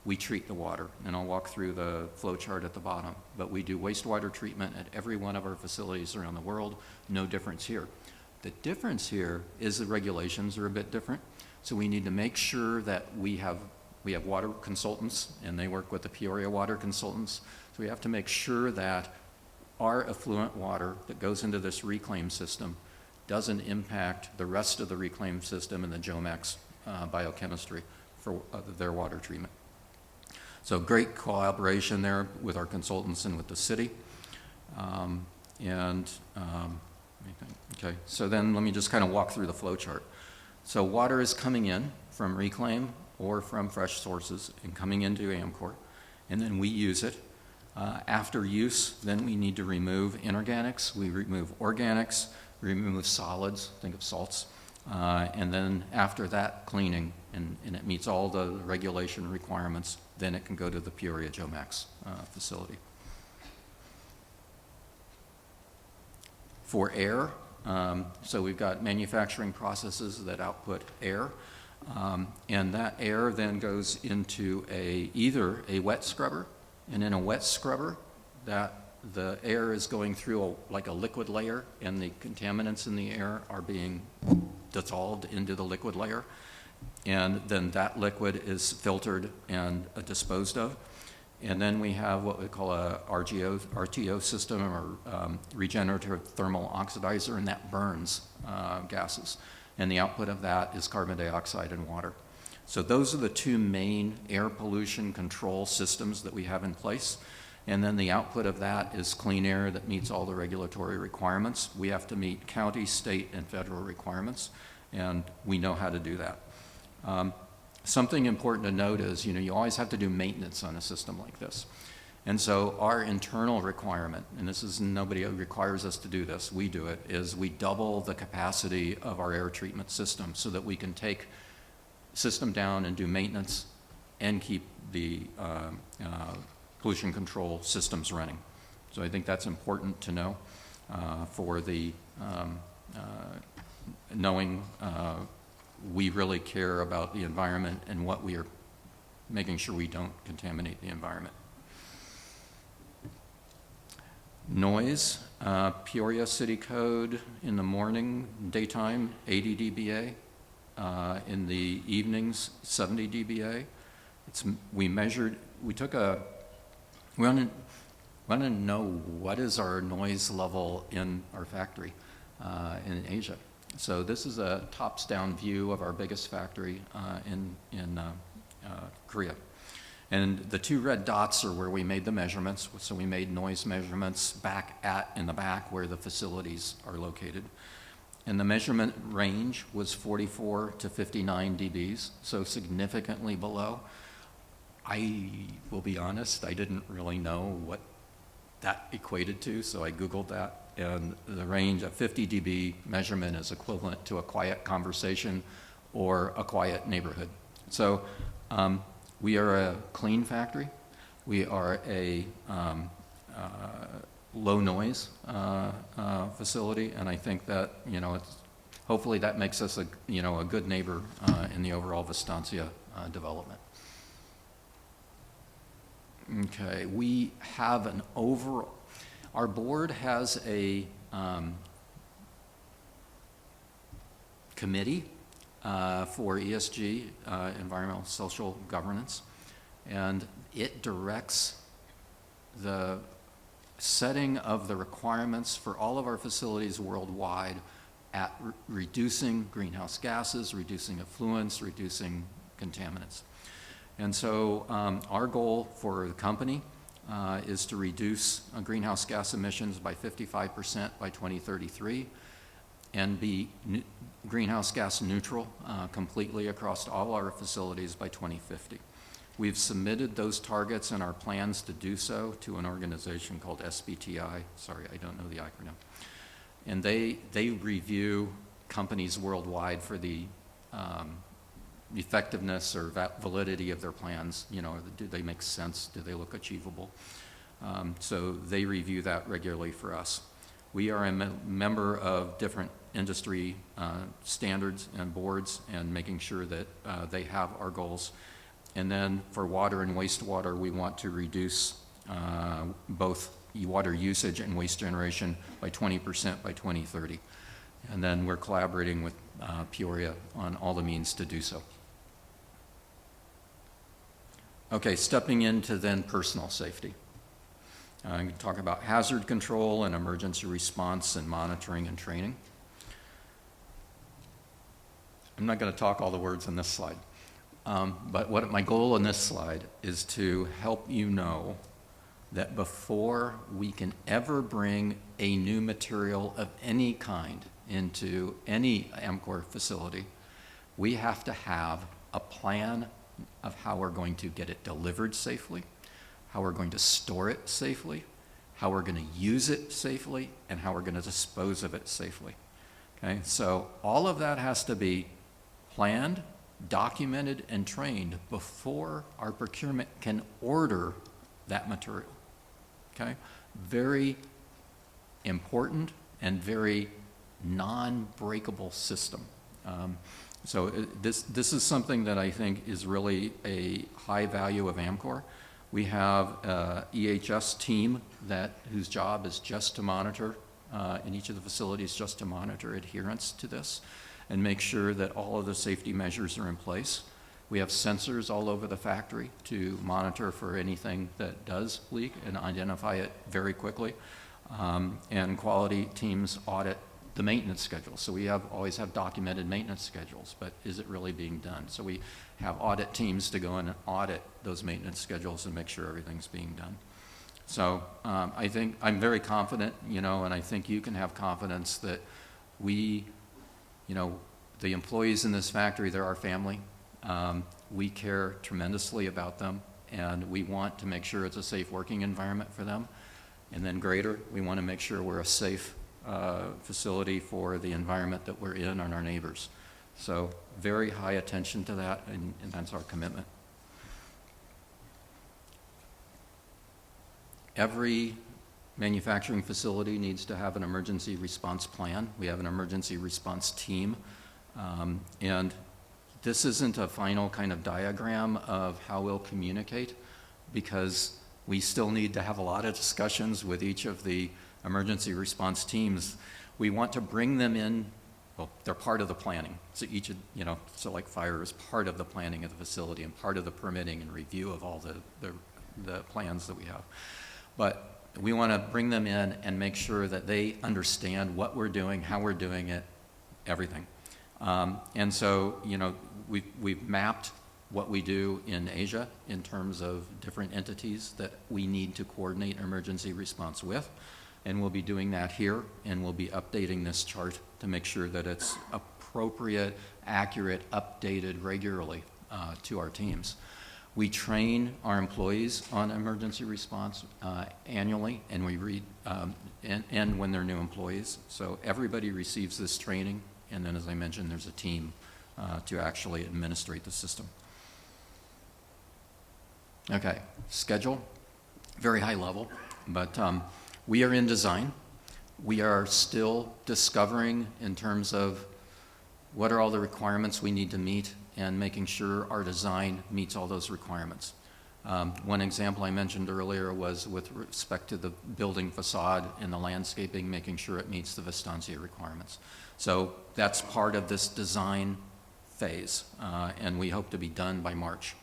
we treat the water, and I'll walk through the flow chart at the bottom. But we do wastewater treatment at every one of our facilities around the world, no difference here. The difference here is the regulations are a bit different, so we need to make sure that we have water consultants, and they work with the Peoria water consultants, so we have to make sure that our effluent water that goes into this reclaim system doesn't impact the rest of the reclaim system and the Joe Max biochemistry for their water treatment. So great collaboration there with our consultants and with the city. Okay, so then let me just kind of walk through the flow chart. So water is coming in from reclaim or from fresh sources and coming into Amkor, and then we use it. After use, then we need to remove inorganics, we remove organics, remove solids, think of salts, and then after that cleaning, and it meets all the regulation requirements, then it can go to the Peoria Jomax facility. For air, so we've got manufacturing processes that output air, and that air then goes into either a wet scrubber, and in a wet scrubber, the air is going through like a liquid layer, and the contaminants in the air are being dissolved into the liquid layer, and then that liquid is filtered and disposed of. And then we have what we call a RTO system, or regenerative thermal oxidizer, and that burns gases. And the output of that is carbon dioxide and water. So those are the two main air pollution control systems that we have in place. And then the output of that is clean air that meets all the regulatory requirements. We have to meet county, state, and federal requirements, and we know how to do that. Something important to note is, you always have to do maintenance on a system like this. And so our internal requirement, and this is nobody requires us to do this, we do it, is we double the capacity of our air treatment system so that we can take system down and do maintenance and keep the pollution control systems running. So I think that's important to know for the knowing we really care about the environment and what we are making sure we don't contaminate the environment. Noise, Peoria City Code in the morning, daytime, 80 dBA. In the evenings, 70 dBA. We want to know what is our noise level in our factory in Asia. So this is a tops-down view of our biggest factory in Korea. And the two red dots are where we made the measurements. So we made noise measurements in the back where the facilities are located. And the measurement range was 44 to 59 dBs, so significantly below. I will be honest, I didn't really know what that equated to, so I Googled that. And the range of 50 dB measurement is equivalent to a quiet conversation or a quiet neighborhood. So we are a clean factory. We are a low noise facility, and I think that hopefully that makes us a good neighbor in the overall Vistancia development. Okay, we have our board has a committee for ESG, environmental social governance, and it directs the setting of the requirements for all of our facilities worldwide at reducing greenhouse gases, reducing effluents, reducing contaminants. And so our goal for the company is to reduce greenhouse gas emissions by 55% by 2033 and be greenhouse gas neutral completely across all our facilities by 2050. We've submitted those targets and our plans to do so to an organization called SBTI. Sorry, I don't know the acronym. And they review companies worldwide for the effectiveness or validity of their plans. Do they make sense? Do they look achievable? So they review that regularly for us. We are a member of different industry standards and boards and making sure that they have our goals. And then for water and wastewater, we want to reduce both water usage and waste generation by 20% by 2030. And then we're collaborating with Peoria on all the means to do so. Okay, stepping into then personal safety. I'm going to talk about hazard control and emergency response and monitoring and training. I'm not going to talk all the words on this slide. But my goal in this slide is to help you know that before we can ever bring a new material of any kind into any Amkor facility, We have to have a plan of how we're going to get it delivered safely, how we're going to store it safely, how we're going to use it safely, and how we're going to dispose of it safely. Okay, so all of that has to be planned, documented, and trained before our procurement can order that material. Okay, very important and very non-breakable system. This is something that I think is really a high value of Amkor. We have a EHS team whose job is just to monitor in each of the facilities, just to monitor adherence to this and make sure that all of the safety measures are in place. We have sensors all over the factory to monitor for anything that does leak and identify it very quickly. And quality teams audit the maintenance schedule. So we always have documented maintenance schedules, but is it really being done? So we have audit teams to go in and audit those maintenance schedules and make sure everything's being done. So I think I'm very confident, and I think you can have confidence that we, the employees in this factory, they're our family. We care tremendously about them, and we want to make sure it's a safe working environment for them. And then greater, we want to make sure we're a safe facility for the environment that we're in and our neighbors. So very high attention to that, and that's our commitment. Every manufacturing facility needs to have an emergency response plan. We have an emergency response team. And this isn't a final kind of diagram of how we'll communicate, because we still need to have a lot of discussions with each of the emergency response teams. We want to bring them in. Well, they're part of the planning. So so like fire is part of the planning of the facility and part of the permitting and review of all the plans that we have. But we want to bring them in and make sure that they understand what we're doing, how we're doing it, everything. And so, we've mapped what we do in Asia in terms of different entities that we need to coordinate emergency response with. And we'll be doing that here, and we'll be updating this chart to make sure that it's appropriate, accurate, updated regularly to our teams. We train our employees on emergency response annually, and we read, and when they're new employees. So everybody receives this training, and then, as I mentioned, there's a team to actually administrate the system. Okay, schedule, very high level, but we are in design. We are still discovering in terms of what are all the requirements we need to meet and making sure our design meets all those requirements. One example I mentioned earlier was with respect to the building facade and the landscaping, making sure it meets the Vistancia requirements. So that's part of this design phase, and we hope to be done by March.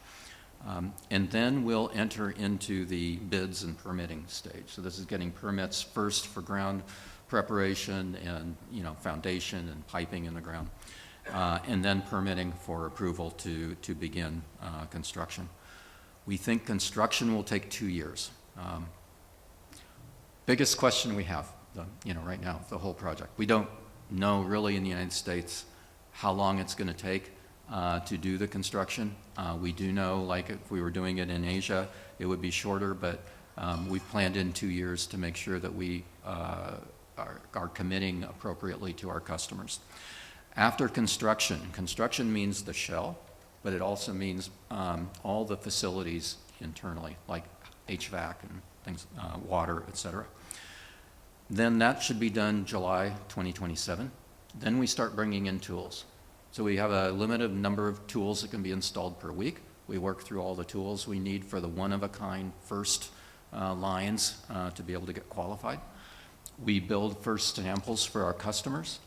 And then we'll enter into the bids and permitting stage. So this is getting permits first for ground preparation and foundation and piping in the ground, and then permitting for approval to begin construction. We think construction will take 2 years. Biggest question we have, right now, the whole project. We don't know really in the United States how long it's going to take to do the construction. We do know, like if we were doing it in Asia, it would be shorter, but we've planned in 2 years to make sure that we are committing appropriately to our customers. After construction means the shell, but it also means all the facilities internally, like HVAC and things, water, et cetera. Then that should be done July 2027. Then we start bringing in tools. So we have a limited number of tools that can be installed per week. We work through all the tools we need for the one-of-a-kind first lines to be able to get qualified. We build first samples for our customers,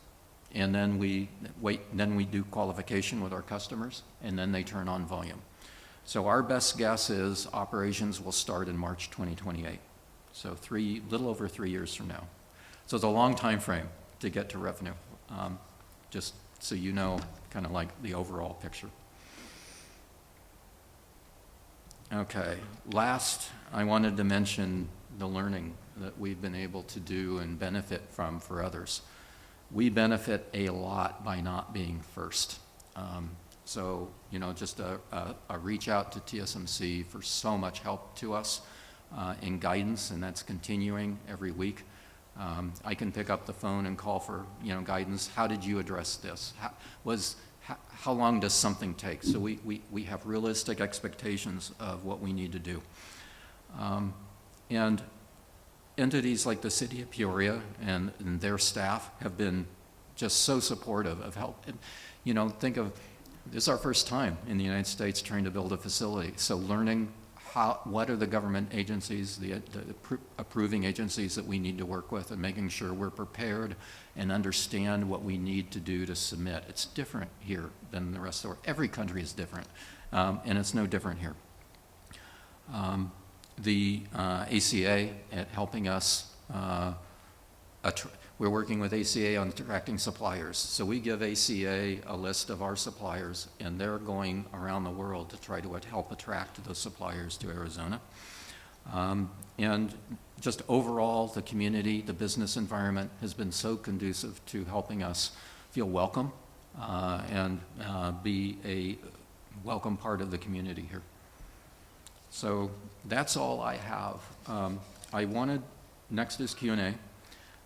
and then we do qualification with our customers, and then they turn on volume. So our best guess is operations will start in March 2028. So little over 3 years from now. So it's a long time frame to get to revenue, just so you know kind of like the overall picture. Okay, last I wanted to mention the learning that we've been able to do and benefit from for others. We benefit a lot by not being first. So, just a reach out to TSMC for so much help to us in guidance, and that's continuing every week. I can pick up the phone and call for, guidance. How did you address this? How long does something take? So we have realistic expectations of what we need to do. And entities like the city of Peoria and their staff have been just so supportive of help. And, think of, this is our first time in the United States trying to build a facility. So learning what are the government agencies, the approving agencies that we need to work with, and making sure we're prepared and understand what we need to do to submit. It's different here than the rest of the world. Every country is different, and it's no different here. The ACA at helping us, we're working with ACA on attracting suppliers. So we give ACA a list of our suppliers, and they're going around the world to try to help attract those suppliers to Arizona. And just overall, the community, the business environment has been so conducive to helping us feel welcome and be a welcome part of the community here. So that's all I have. I wanted, next is Q&A,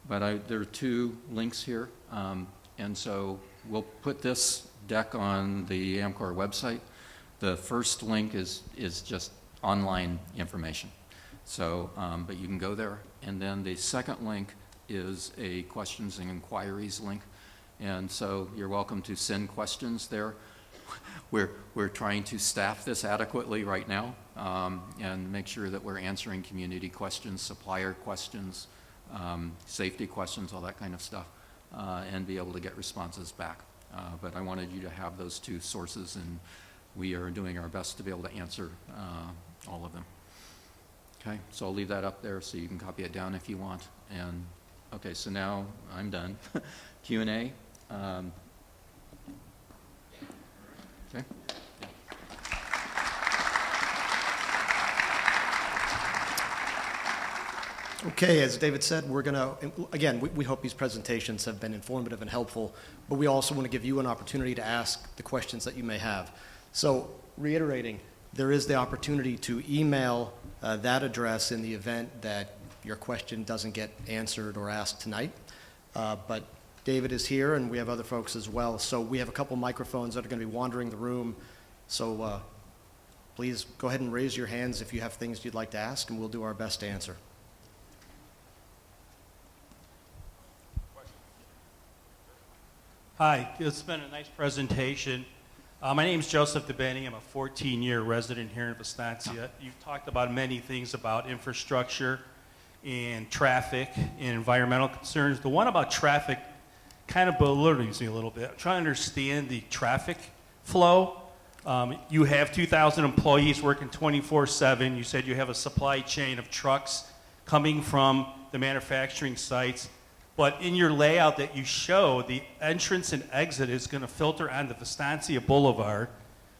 but there are 2 links here. And so we'll put this deck on the Amkor website. The first link is just online information. So, but you can go there. And then the second link is a questions and inquiries link. And so you're welcome to send questions there. We're trying to staff this adequately right now and make sure that we're answering community questions, supplier questions, safety questions, all that kind of stuff, and be able to get responses back. But I wanted you to have those 2 sources, and we are doing our best to be able to answer all of them. Okay, so I'll leave that up there so you can copy it down if you want. And okay, so now I'm done. Q&A. Okay. Okay, as David said, we're going to, again, we hope these presentations have been informative and helpful, but we also want to give you an opportunity to ask the questions that you may have. So, reiterating, there is the opportunity to email that address in the event that your question doesn't get answered or asked tonight. But David is here, and we have other folks as well. So we have a couple microphones that are going to be wandering the room. So please go ahead and raise your hands if you have things you'd like to ask, and we'll do our best to answer. Hi, it's been a nice presentation. My name is Joseph DeBenny. I'm a 14-year resident here in Vistancia. You've talked about many things about infrastructure and traffic and environmental concerns. The one about traffic kind of belittles me a little bit. I'm trying to understand the traffic flow. You have 2,000 employees working 24/7. You said you have a supply chain of trucks coming from the manufacturing sites. But in your layout that you show, the entrance and exit is going to filter onto Vistancia Boulevard,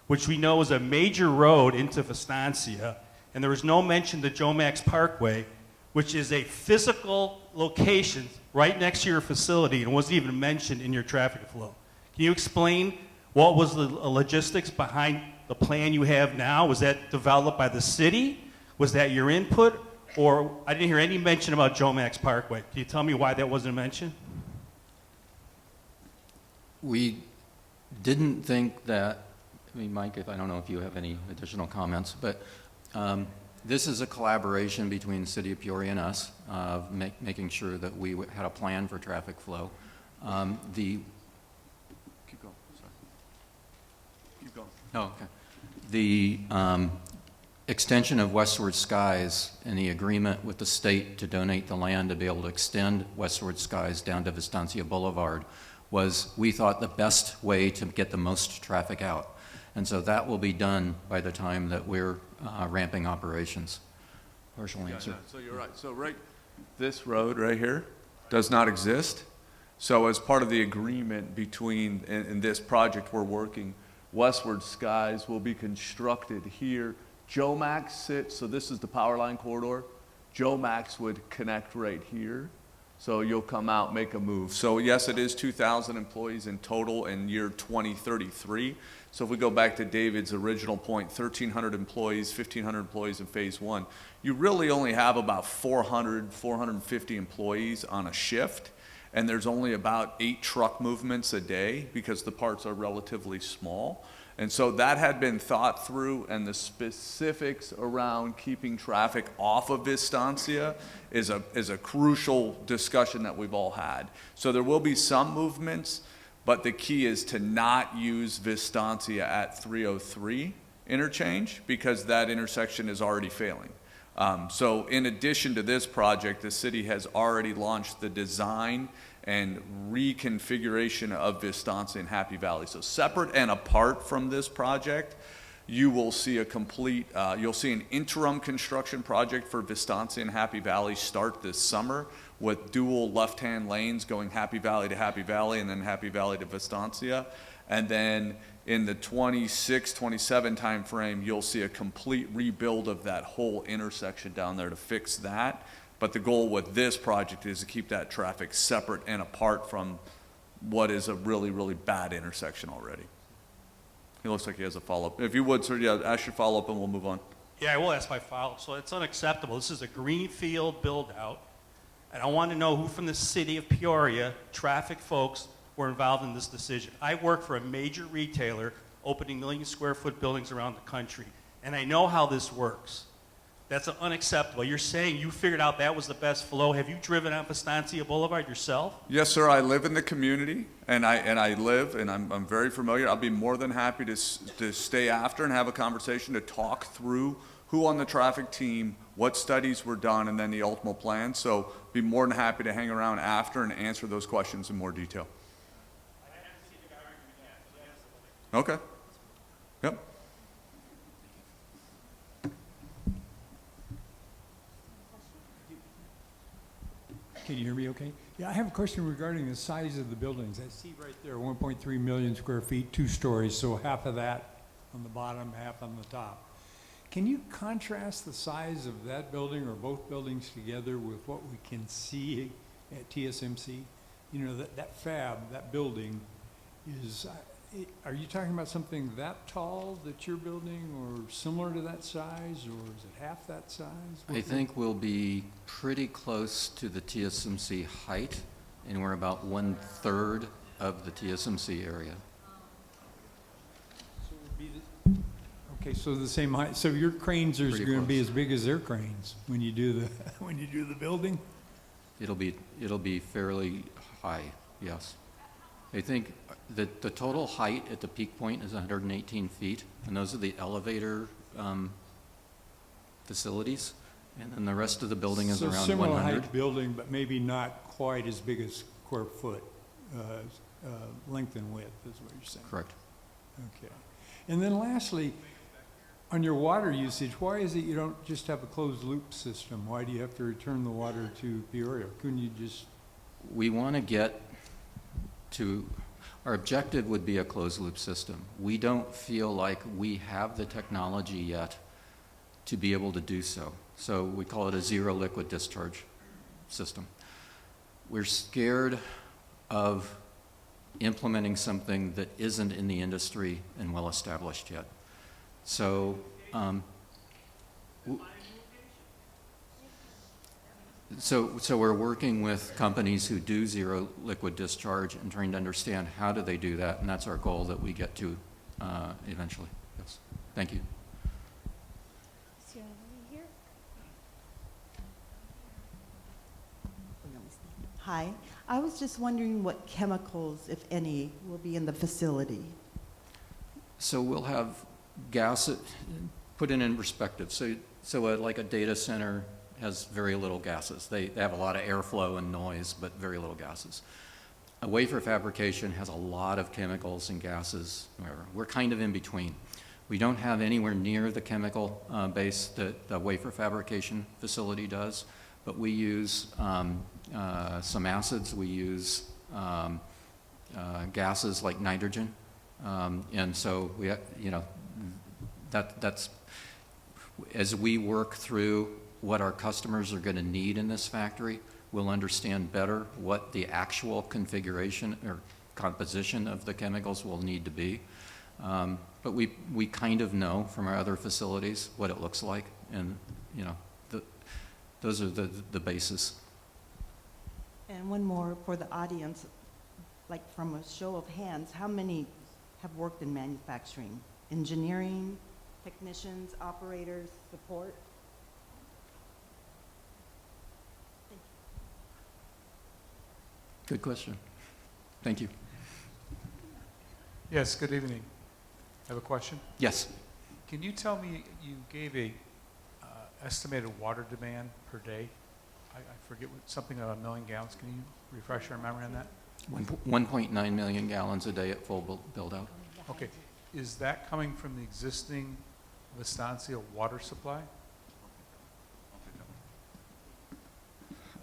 which we know is a major road into Vistancia. And there was no mention to Joe Max Parkway, which is a physical location right next to your facility and wasn't even mentioned in your traffic flow. Can you explain what was the logistics behind the plan you have now? Was that developed by the city? Was that your input? Or I didn't hear any mention about Joe Max Parkway. Can you tell me why that wasn't mentioned? We didn't think that, Mike, I don't know if you have any additional comments, but this is a collaboration between the City of Peoria and us, making sure that we had a plan for traffic flow. Keep going, sorry. Keep going. Oh, okay. The extension of Westward Skies and the agreement with the state to donate the land to be able to extend Westward Skies down to Vistancia Boulevard was, we thought, the best way to get the most traffic out. And so that will be done by the time that we're ramping operations. Partial answer. Yeah, so you're right. So this road right here does not exist. So as part of the agreement between, in this project we're working, Westward Skies will be constructed here. Joe Max sits, so this is the power line corridor. Joe Max would connect right here. So you'll come out, make a move. So yes, it is 2,000 employees in total in year 2033. So if we go back to David's original point, 1,300 employees, 1,500 employees in phase one, you really only have about 400, 450 employees on a shift. And there's only about 8 truck movements a day because the parts are relatively small. And so that had been thought through, and the specifics around keeping traffic off of Vistancia is a crucial discussion that we've all had. So there will be some movements, but the key is to not use Vistancia at 303 interchange because that intersection is already failing. So in addition to this project, the city has already launched the design and reconfiguration of Vistancia in Happy Valley. So separate and apart from this project, you will see a complete, you'll see an interim construction project for Vistancia in Happy Valley start this summer with dual left-hand lanes going Happy Valley to Happy Valley and then Happy Valley to Vistancia. And then in the 26, 27 timeframe, you'll see a complete rebuild of that whole intersection down there to fix that. But the goal with this project is to keep that traffic separate and apart from what is a really, really bad intersection already. He looks like he has a follow-up. If you would, sir, yeah, ask your follow-up and we'll move on. Yeah, I will ask my follow-up. So it's unacceptable. This is a greenfield build-out, and I want to know who from the city of Peoria, traffic folks, were involved in this decision. I work for a major retailer opening million-square-foot buildings around the country, and I know how this works. That's unacceptable. You're saying you figured out that was the best flow. Have you driven on Vistancia Boulevard yourself? Yes, sir. I live in the community, and I'm very familiar. I'll be more than happy to stay after and have a conversation to talk through who on the traffic team, what studies were done, and then the ultimate plan. So be more than happy to hang around after and answer those questions in more detail. Okay. Yep. Can you hear me okay? Yeah, I have a question regarding the size of the buildings. I see right there 1.3 million square feet, 2 stories, so half of that on the bottom, half on the top. Can you contrast the size of that building or both buildings together with what we can see at TSMC? You know, that fab, that building is, are you talking about something that tall that you're building or similar to that size, or is it half that size? I think we'll be pretty close to the TSMC height, and we're about 1/3 of the TSMC area. So it would be okay, so the same height. So your cranes are Pretty going to be close. as big as their cranes when you do the when you do the building. It'll be fairly high, yes. I think that the total height at the peak point is 118 feet, and those are the elevator facilities, and then the rest of the building is So around similar 100. height building, but maybe not quite as big as square foot length and width, is what you're saying. Correct. Okay. And then lastly, on your water usage, why is it you don't just have a closed loop system? Why do you have to return the water to Peoria? Couldn't you just? We want to get to, our objective would be a closed loop system. We don't feel like we have the technology yet to be able to do so. So we call it a zero liquid discharge system. We're scared of implementing something that isn't in the industry and well established yet. So So we're working with companies who do zero liquid discharge and trying to understand how do they do that, and that's our goal that we get to eventually. Yes. Thank you. Hi, I was just wondering what chemicals, if any, will be in the facility. So we'll have gas, put it in perspective. So like a data center has very little gases. They have a lot of airflow and noise, but very little gases. A wafer fabrication has a lot of chemicals and gases. We're kind of in between. We don't have anywhere near the chemical base that the wafer fabrication facility does, but we use some acids. We use gases like nitrogen, and so we, that's as we work through what our customers are going to need in this factory, we'll understand better what the actual configuration or composition of the chemicals will need to be. But we kind of know from our other facilities what it looks like, and those are the basis. And one more for the audience, like from a show of hands, how many have worked in manufacturing? Engineering, technicians, operators, support? Good question. Thank you. Yes, good evening. I have a question. Yes. Can you tell me, you gave a estimated water demand per day? I forget, something about 1 million gallons. Can you refresh our memory on that? 1.9 million gallons a day at full build-out. Okay. Is that coming from the existing Vistancia water supply?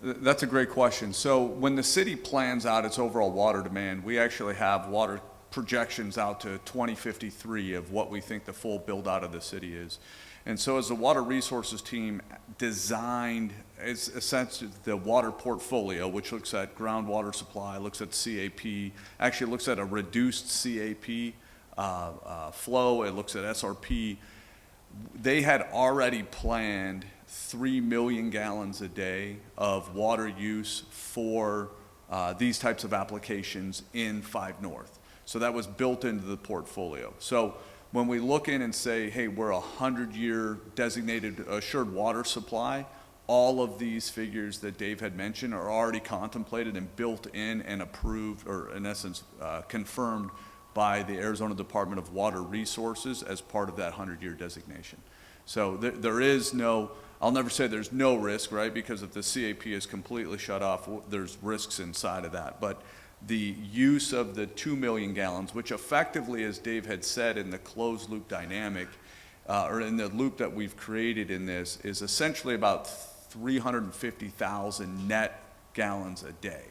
That's a great question. So when the city plans out its overall water demand, we actually have water projections out to 2053 of what we think the full build out of the city is. And so as the water resources team designed, it's essentially the water portfolio, which looks at groundwater supply, looks at CAP, actually looks at a reduced CAP flow, it looks at SRP. They had already planned 3 million gallons a day of water use for these types of applications in 5 North. So that was built into the portfolio. So when we look in and say, hey, we're a 100-year designated assured water supply, all of these figures that Dave had mentioned are already contemplated and built in and approved, or in essence, confirmed by the Arizona Department of Water Resources as part of that 100-year designation. So there is no, I'll never say there's no risk, right? Because if the CAP is completely shut off, there's risks inside of that. But the use of the 2 million gallons, which effectively, as Dave had said, in the closed loop dynamic, or in the loop that we've created in this, is essentially about 350,000 net gallons a day.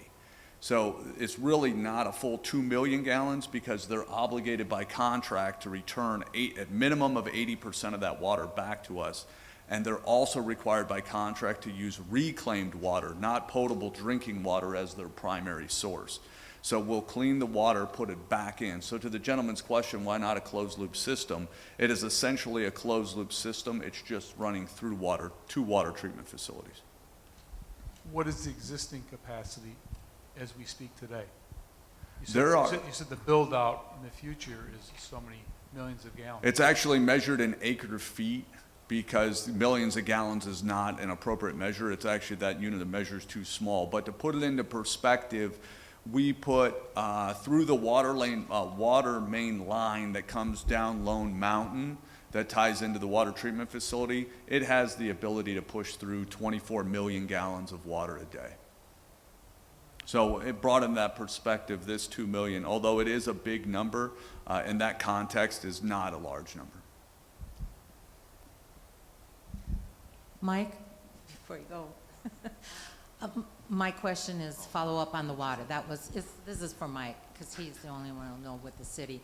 So it's really not a full 2 million gallons because they're obligated by contract to return a minimum of 80% of that water back to us. And they're also required by contract to use reclaimed water, not potable drinking water, as their primary source. So we'll clean the water, put it back in. So to the gentleman's question, why not a closed loop system? It is essentially a closed loop system. It's just running through water, 2 water treatment facilities. What is the existing capacity as we speak today? You said the build out in the future is so many millions of gallons. It's actually measured in acre feet, because millions of gallons is not an appropriate measure. It's actually, that unit of measure is too small. But to put it into perspective, we put through the water main line that comes down Lone Mountain that ties into the water treatment facility, it has the ability to push through 24 million gallons of water a day. So it brought in that perspective, this 2 million, although it is a big number, in that context is not a large number. Mike, before you go, my question is follow up on the water. This is for Mike, because he's the only one who'll know with the city.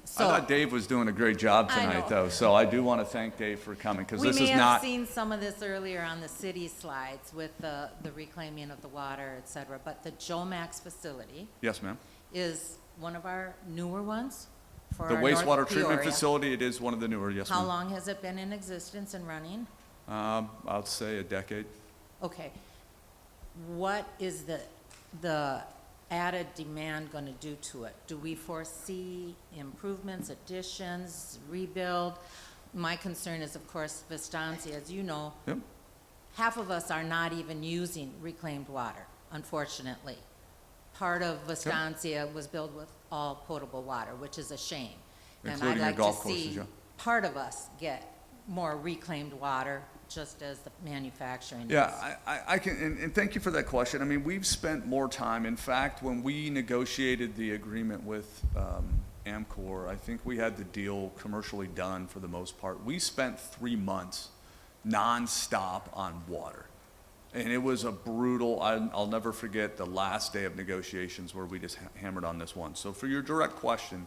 So, I thought Dave was doing a great job tonight, though, so I do want to thank Dave for coming, because this is we may have not... seen some of this earlier on the city slides with the reclaiming of the water, et cetera, but the Jomax facility Yes, ma'am. is one of our newer ones for The our wastewater North treatment Peoria. facility, it is one of the newer, yes, How ma'am. long has it been in existence and running? I'll say a decade. Okay. What is the added demand going to do to it? Do we foresee improvements, additions, rebuild? My concern is, of course, Vistancia, as you know, Yep. half of us are not even using reclaimed water, unfortunately. Part of Vistancia was built with all potable water, which is a shame. Including and I'd your like golf to courses, see yeah. part of us get more reclaimed water, just as the manufacturing Yeah, is. I can, and thank you for that question. I mean, we've spent more time. In fact, when we negotiated the agreement with Amkor, I think we had the deal commercially done for the most part. We spent 3 months nonstop on water. And it was a brutal, I'll never forget the last day of negotiations where we just hammered on this one. So for your direct question,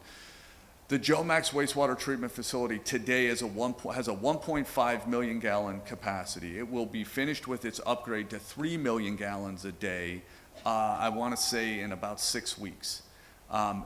The Joe Max wastewater treatment facility today has a 1.5 million gallon capacity. It will be finished with its upgrade to 3 million gallons a day, I want to say in about 6 weeks.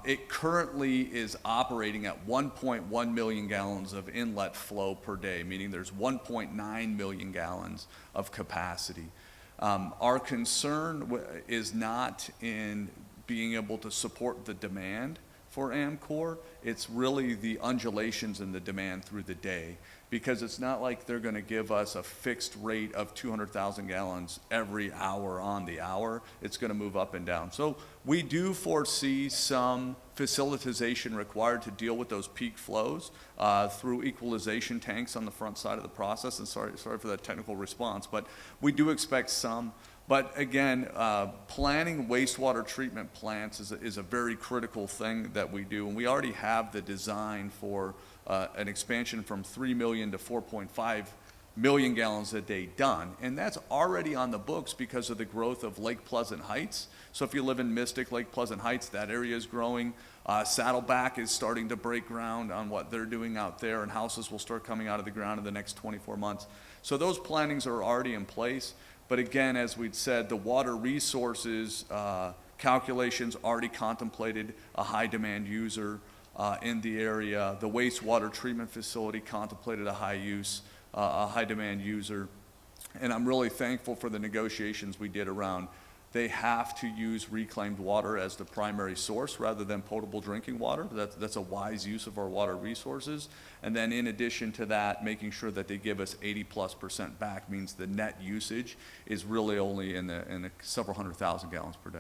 It currently is operating at 1.1 million gallons of inlet flow per day, meaning there's 1.9 million gallons of capacity. Our concern is not in being able to support the demand for Amkor. It's really the undulations in the demand through the day, because it's not like they're going to give us a fixed rate of 200,000 gallons every hour on the hour. It's going to move up and down. So we do foresee some facilitization required to deal with those peak flows through equalization tanks on the front side of the process. And sorry for that technical response, but we do expect some. But again, planning wastewater treatment plants is a very critical thing that we do, and we already have the design for an expansion from 3 million to 4.5 million gallons a day done. And that's already on the books because of the growth of Lake Pleasant Heights. So if you live in Mystic, Lake Pleasant Heights, that area is growing. Saddleback is starting to break ground on what they're doing out there, and houses will start coming out of the ground in the next 24 months. So those plannings are already in place. But again, as we'd said, the water resources calculations already contemplated a high demand user in the area. The wastewater treatment facility contemplated a high demand user. And I'm really thankful for the negotiations we did around. They have to use reclaimed water as the primary source rather than potable drinking water. That's a wise use of our water resources. And then in addition to that, making sure that they give us 80+% back means the net usage is really only in the several 100,000 gallons per day.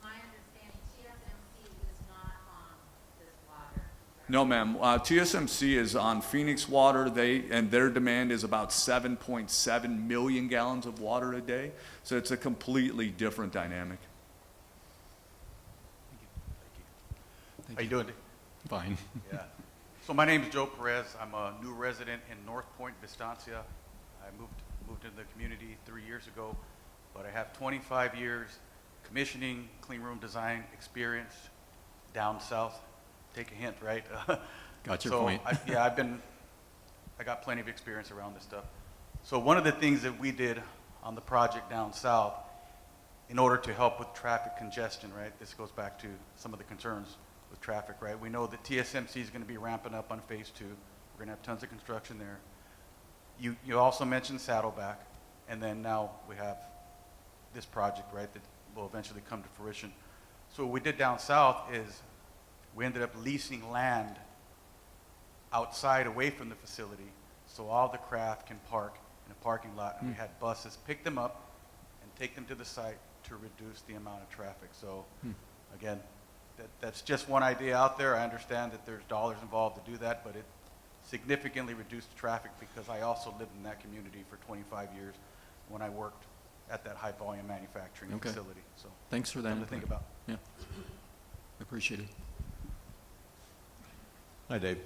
My understanding, TSMC is not on this water. No, ma'am. TSMC is on Phoenix Water. And their demand is about 7.7 million gallons of water a day. So it's a completely different dynamic. How you doing? Fine. Yeah. So my name is Joe Perez. I'm a new resident in North Point, Vistancia. I moved into the community 3 years ago, but I have 25 years commissioning, clean room design experience down south. Take a hint, right? Got your so point. I got plenty of experience around this stuff. So one of the things that we did on the project down south, in order to help with traffic congestion, right? This goes back to some of the concerns with traffic, right? We know that TSMC is going to be ramping up on phase 2. We're going to have tons of construction there. You also mentioned Saddleback, and then now we have this project, right, that will eventually come to fruition. So what we did down south is we ended up leasing land outside away from the facility so all the craft can park in a parking lot, and we had buses pick them up and take them to the site to reduce the amount of traffic. So again, that's just one idea out there. I understand that there's dollars involved to do that, but it significantly reduced traffic because I also lived in that community for 25 years when I worked at that high volume manufacturing facility. So Thanks for that something to think about. Yeah. Appreciate it. Hi, Dave.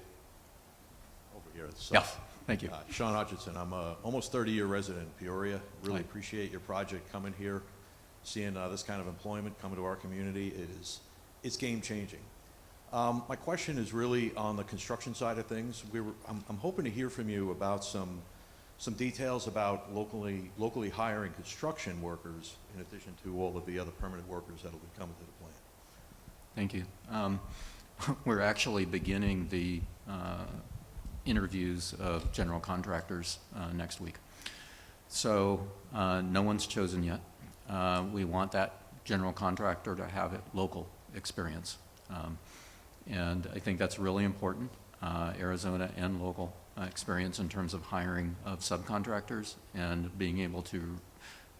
Over here at the Yeah, south. thank you. Sean Hutchinson. I'm a almost 30-year resident in Peoria. Really Hi. appreciate your project coming here, seeing this kind of employment coming to our community. It's game-changing. My question is really on the construction side of things. I'm hoping to hear from you about some details about locally hiring construction workers in addition to all of the other permanent workers that will be coming to the plant. Thank you. We're actually beginning the interviews of general contractors next week. So no one's chosen yet. We want that general contractor to have local experience. And I think that's really important, Arizona and local experience in terms of hiring of subcontractors and being able to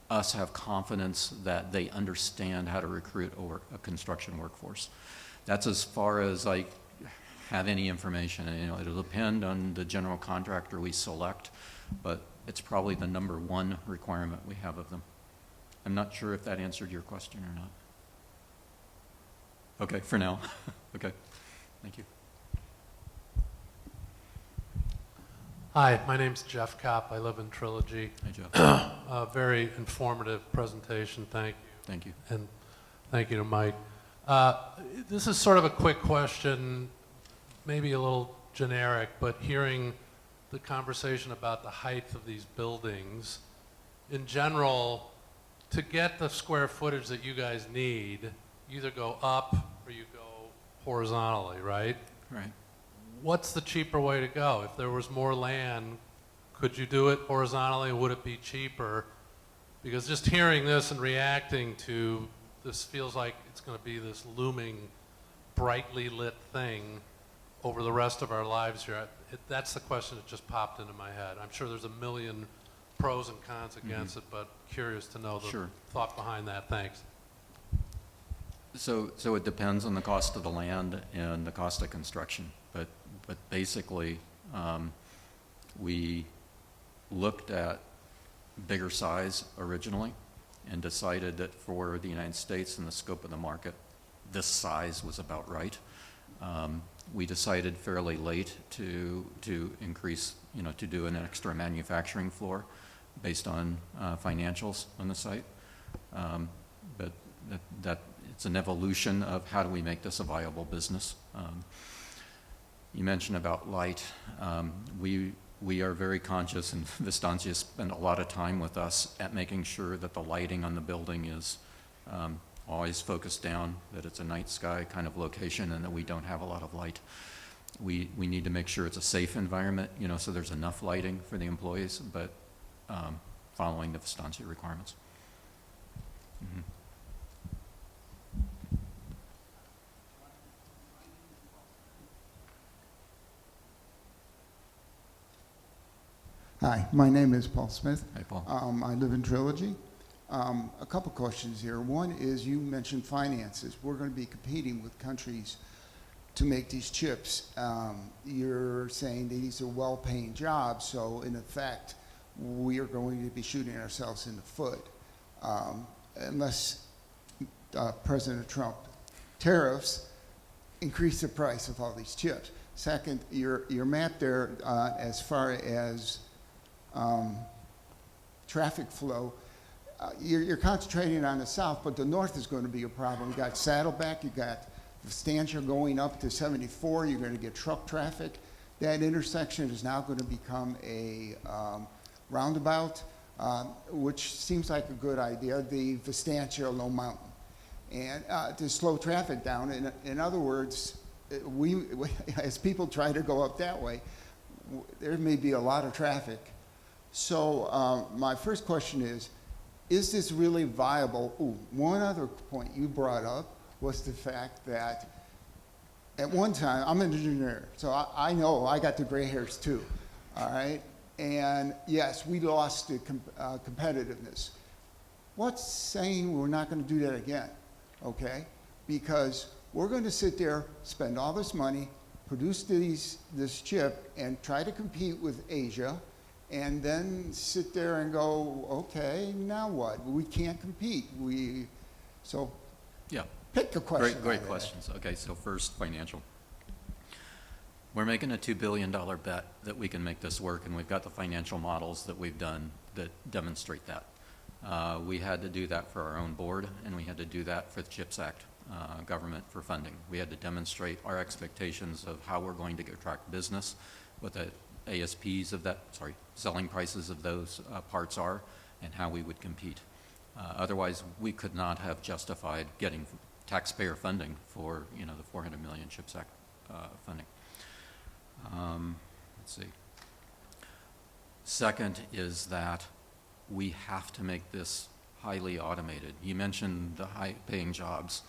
have confidence that they understand how to recruit over a construction workforce. That's as far as I have any information. You know, it'll depend on the general contractor we select, but it's probably the number one requirement we have of them. I'm not sure if that answered your question or not. Okay, for now. Okay, thank you. Hi, my name's Jeff Kopp. I live in Trilogy. Hi, Jeff. Very informative presentation. Thank you. Thank you. And thank you to Mike. This is sort of a quick question, maybe a little generic, but hearing the conversation about the height of these buildings, in general, to get the square footage that you guys need, you either go up or you go horizontally, right? Right. What's the cheaper way to go? If there was more land, could you do it horizontally? Would it be cheaper? Because just hearing this and reacting to this feels like it's going to be this looming, brightly lit thing over the rest of our lives here. That's the question that just popped into my head. I'm sure there's a million pros and cons against it, but curious to know the Sure. thought behind that. Thanks. So it depends on the cost of the land and the cost of construction, but basically, we looked at bigger size originally and decided that for the United States and the scope of the market, this size was about right. We decided fairly late to increase, to do an extra manufacturing floor based on financials on the site. But that it's an evolution of how do we make this a viable business. You mentioned about light. We are very conscious, and Vistancia spent a lot of time with us at making sure that the lighting on the building is always focused down, that it's a night sky kind of location, and that we don't have a lot of light. We need to make sure it's a safe environment, so there's enough lighting for the employees, but following the Vistancia requirements. Mm-hmm. Hi, my name is Paul Smith. Hi, Paul. I live in Trilogy. A couple questions here. One is you mentioned finances. We're going to be competing with countries to make these chips. You're saying that these are well-paying jobs, so in effect, we are going to be shooting ourselves in the foot unless President Trump tariffs increase the price of all these chips. Second, your map there as far as traffic flow, you're concentrating on the south, but the north is going to be a problem. You got Saddleback, you got Vistancia going up to 74, you're going to get truck traffic. That intersection is now going to become a roundabout, which seems like a good idea, the Vistancia Low Mountain. And to slow traffic down, in other words, we as people try to go up that way, there may be a lot of traffic. So my first question is this really viable? Ooh, one other point you brought up was the fact that at one time, I'm an engineer, so I know I got the gray hairs too, all right? And yes, we lost the competitiveness. What's saying we're not going to do that again, okay? Because we're going to sit there, spend all this money, produce this chip, and try to compete with Asia, and then sit there and go, okay, now what? We can't compete. Yeah. Pick a question. Great questions. Okay, so first, financial. We're making a $2 billion bet that we can make this work, and we've got the financial models that we've done that demonstrate that. We had to do that for our own board, and we had to do that for the CHIPS Act government for funding. We had to demonstrate our expectations of how we're going to attract business, what the ASPs of that, selling prices of those parts are, and how we would compete. Otherwise, we could not have justified getting taxpayer funding for, the $400 million CHIPS Act funding. Let's see. Second is that we have to make this highly automated. You mentioned the high-paying jobs.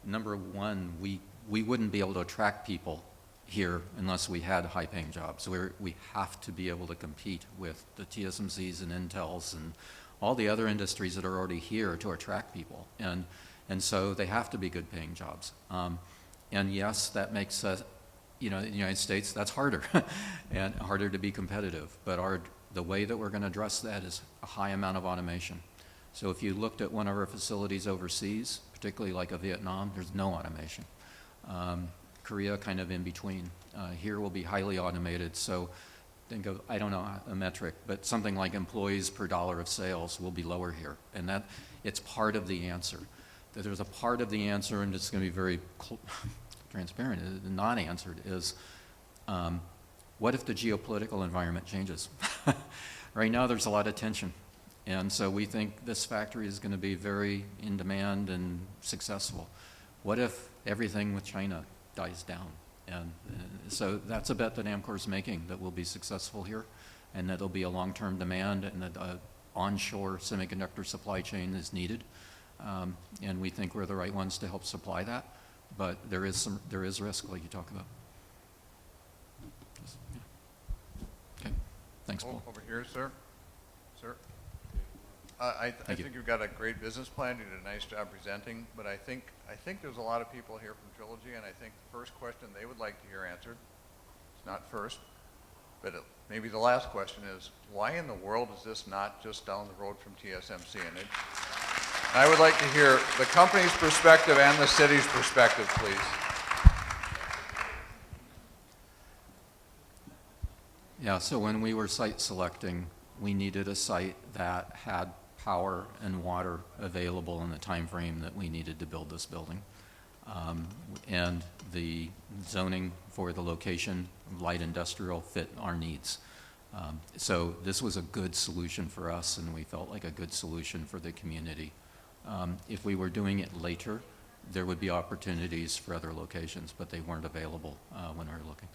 Number one, we wouldn't be able to attract people here unless we had high-paying jobs. So we have to be able to compete with the TSMCs and Intels and all the other industries that are already here to attract people. And so they have to be good-paying jobs. And yes, that makes us, in the United States, that's harder and harder to be competitive. But the way that we're going to address that is a high amount of automation. So if you looked at one of our facilities overseas, particularly like a Vietnam, there's no automation. Korea kind of in between. Here will be highly automated. So think of, I don't know a metric, but something like employees per dollar of sales will be lower here. And that it's part of the answer. there's a part of the answer, and it's going to be very transparent, not answered, is what if the geopolitical environment changes? Right now, there's a lot of tension. And so we think this factory is going to be very in demand and successful. What if everything with China dies down? And so that's a bet that Amkor is making, that we'll be successful here, and that there'll be a long-term demand, and that onshore semiconductor supply chain is needed. And we think we're the right ones to help supply that. But there is risk, like you talk about. Okay, thanks, Paul. Over here, sir. Sir. I think you've got a great business plan. You did a nice job presenting, but I think there's a lot of people here from Trilogy, and I think the first question they would like to hear answered, it's not first, but maybe the last question is, why in the world is this not just down the road from TSMC? And I would like to hear the company's perspective and the city's perspective, please. Yeah, so when we were site selecting, we needed a site that had power and water available in the time frame that we needed to build this building. And the zoning for the location, light industrial, fit our needs. So this was a good solution for us, and we felt like a good solution for the community. If we were doing it later, there would be opportunities for other locations, but they weren't available when we were looking.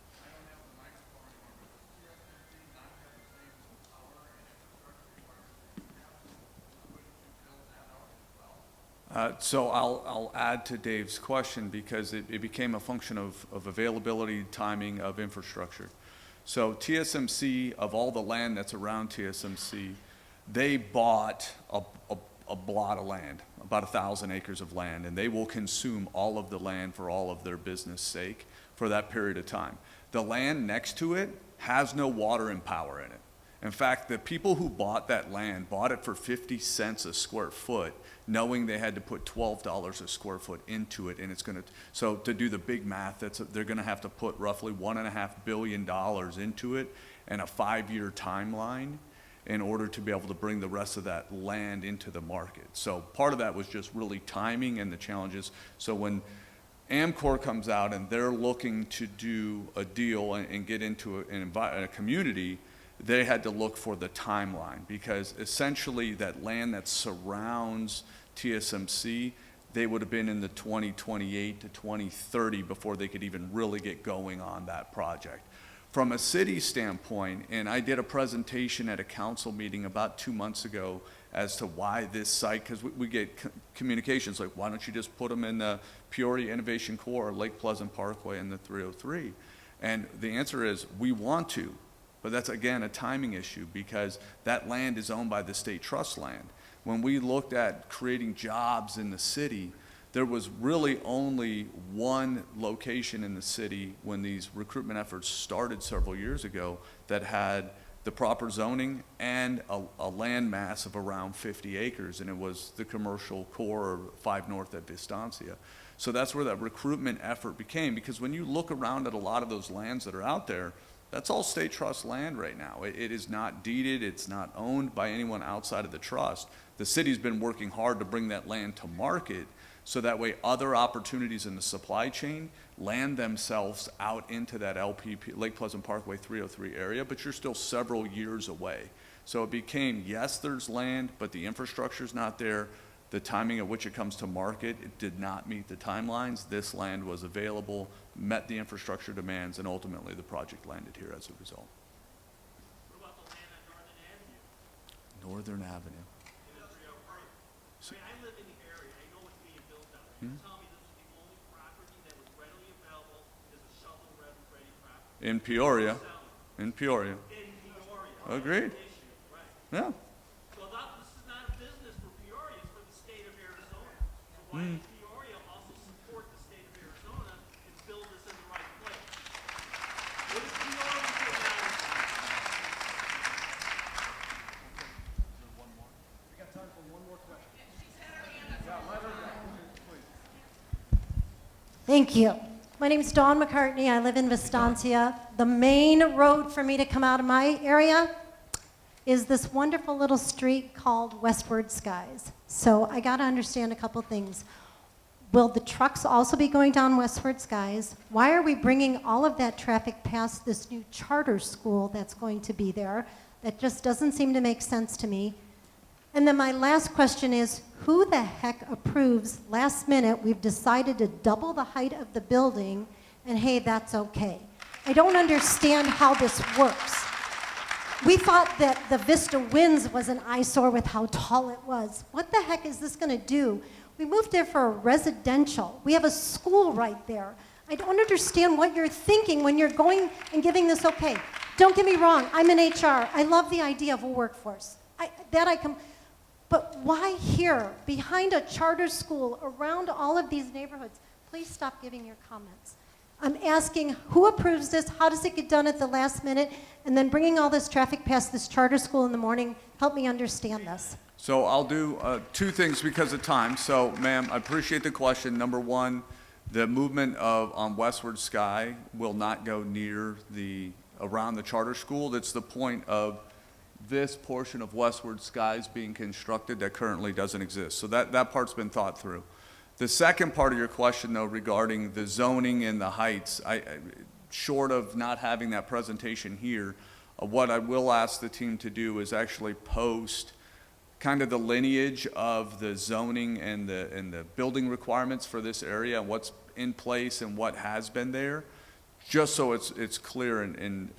So I'll add to Dave's question, because it became a function of availability, timing of infrastructure. So TSMC, of all the land that's around TSMC, they bought a blot of land, about 1,000 acres of land, and they will consume all of the land for all of their business sake for that period of time. The land next to it has no water and power in it. In fact, the people who bought that land bought it for 50 cents a square foot, knowing they had to put $12 a square foot into it, and it's going to, so to do the big math, they're going to have to put roughly $1.5 billion into it and a 5-year timeline in order to be able to bring the rest of that land into the market. So part of that was just really timing and the challenges. So when Amkor comes out and they're looking to do a deal and get into a community, they had to look for the timeline, because essentially that land that surrounds TSMC, they would have been in the 2028 to 2030 before they could even really get going on that project. From a city standpoint, and I did a presentation at a council meeting about 2 months ago as to why this site, because we get communications like, why don't you just put them in the Peoria Innovation Core, Lake Pleasant Parkway, and the 303? And the answer is, we want to. But that's, again, a timing issue, because that land is owned by the state trust land. When we looked at creating jobs in the city, there was really only one location in the city when these recruitment efforts started several years ago that had the proper zoning and a land mass of around 50 acres, and it was the commercial core, 5 North at Vistancia. So that's where that recruitment effort became, because when you look around at a lot of those lands that are out there, that's all state trust land right now. It is not deeded, it's not owned by anyone outside of the trust. The city's been working hard to bring that land to market, so that way other opportunities in the supply chain land themselves out into that LPP, Lake Pleasant Parkway 303 area, but you're still several years away. So it became, yes, there's land, but the infrastructure's not there. The timing at which it comes to market, it did not meet the timelines. This land was available, met the infrastructure demands, and ultimately the project landed here as a result. What about the land on Northern Avenue. I mean, I live in the area. I know what's being built out there. You're telling me this is the only property that was readily available as a shovel-ready property? In Peoria. In Peoria. In Peoria. Agreed. Right. Yeah. So this is not a business for Peoria, it's for the state of Arizona. So why does Peoria also support the state of Arizona and build this in the right place? What is Peoria doing out of this? We got time for one more question. Thank you. My name is Dawn McCartney. I live in Vistancia. The main road for me to come out of my area is this wonderful little street called Westward Skies. So I got to understand a couple things. Will the trucks also be going down Westward Skies? Why are we bringing all of that traffic past this new charter school that's going to be there? That just doesn't seem to make sense to me. And then my last question is, who the heck approves, last minute, we've decided to double the height of the building, and hey, that's okay? I don't understand how this works. We thought that the Vista Winds was an eyesore with how tall it was. What the heck is this gonna do? We moved there for a residential. We have a school right there. I don't understand what you're thinking when you're going and giving this okay. Don't get me wrong, I'm in HR. I love the idea of a workforce. But why here, behind a charter school, around all of these neighborhoods? Please stop giving your comments. I'm asking who approves this, how does it get done at the last minute, and then bringing all this traffic past this charter school in the morning, help me understand this. So I'll do two things because of time. So, ma'am, I appreciate the question. Number one, the movement on Westward Sky will not go near around the charter school. That's the point of this portion of Westward Skies being constructed that currently doesn't exist. So that part's been thought through. The second part of your question, though, regarding the zoning and the heights, short of not having that presentation here, what I will ask the team to do is actually post kind of the lineage of the zoning and the building requirements for this area, and what's in place and what has been there, just so it's clear. And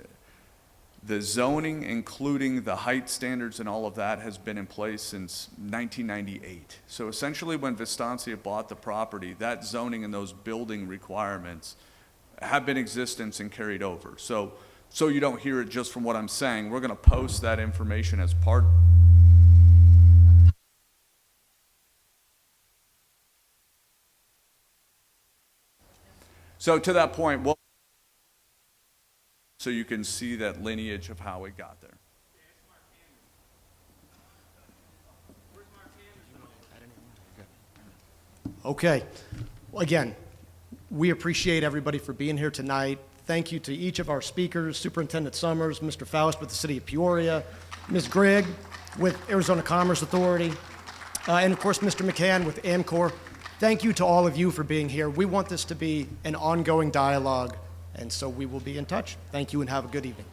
the zoning, including the height standards and all of that, has been in place since 1998. So essentially, when Vistancia bought the property, that zoning and those building requirements have been in existence and carried over. So you don't hear it just from what I'm saying. We're going to post that information as part. So to that point, so you can see that lineage of how it got there. Okay. Well, again, we appreciate everybody for being here tonight. Thank you to each of our speakers, Superintendent Summers, Mr. Faust with the City of Peoria, Ms. Grigg with Arizona Commerce Authority, and of course, Mr. McCann with Amkor. Thank you to all of you for being here. We want this to be an ongoing dialogue, and so we will be in touch. Thank you and have a good evening.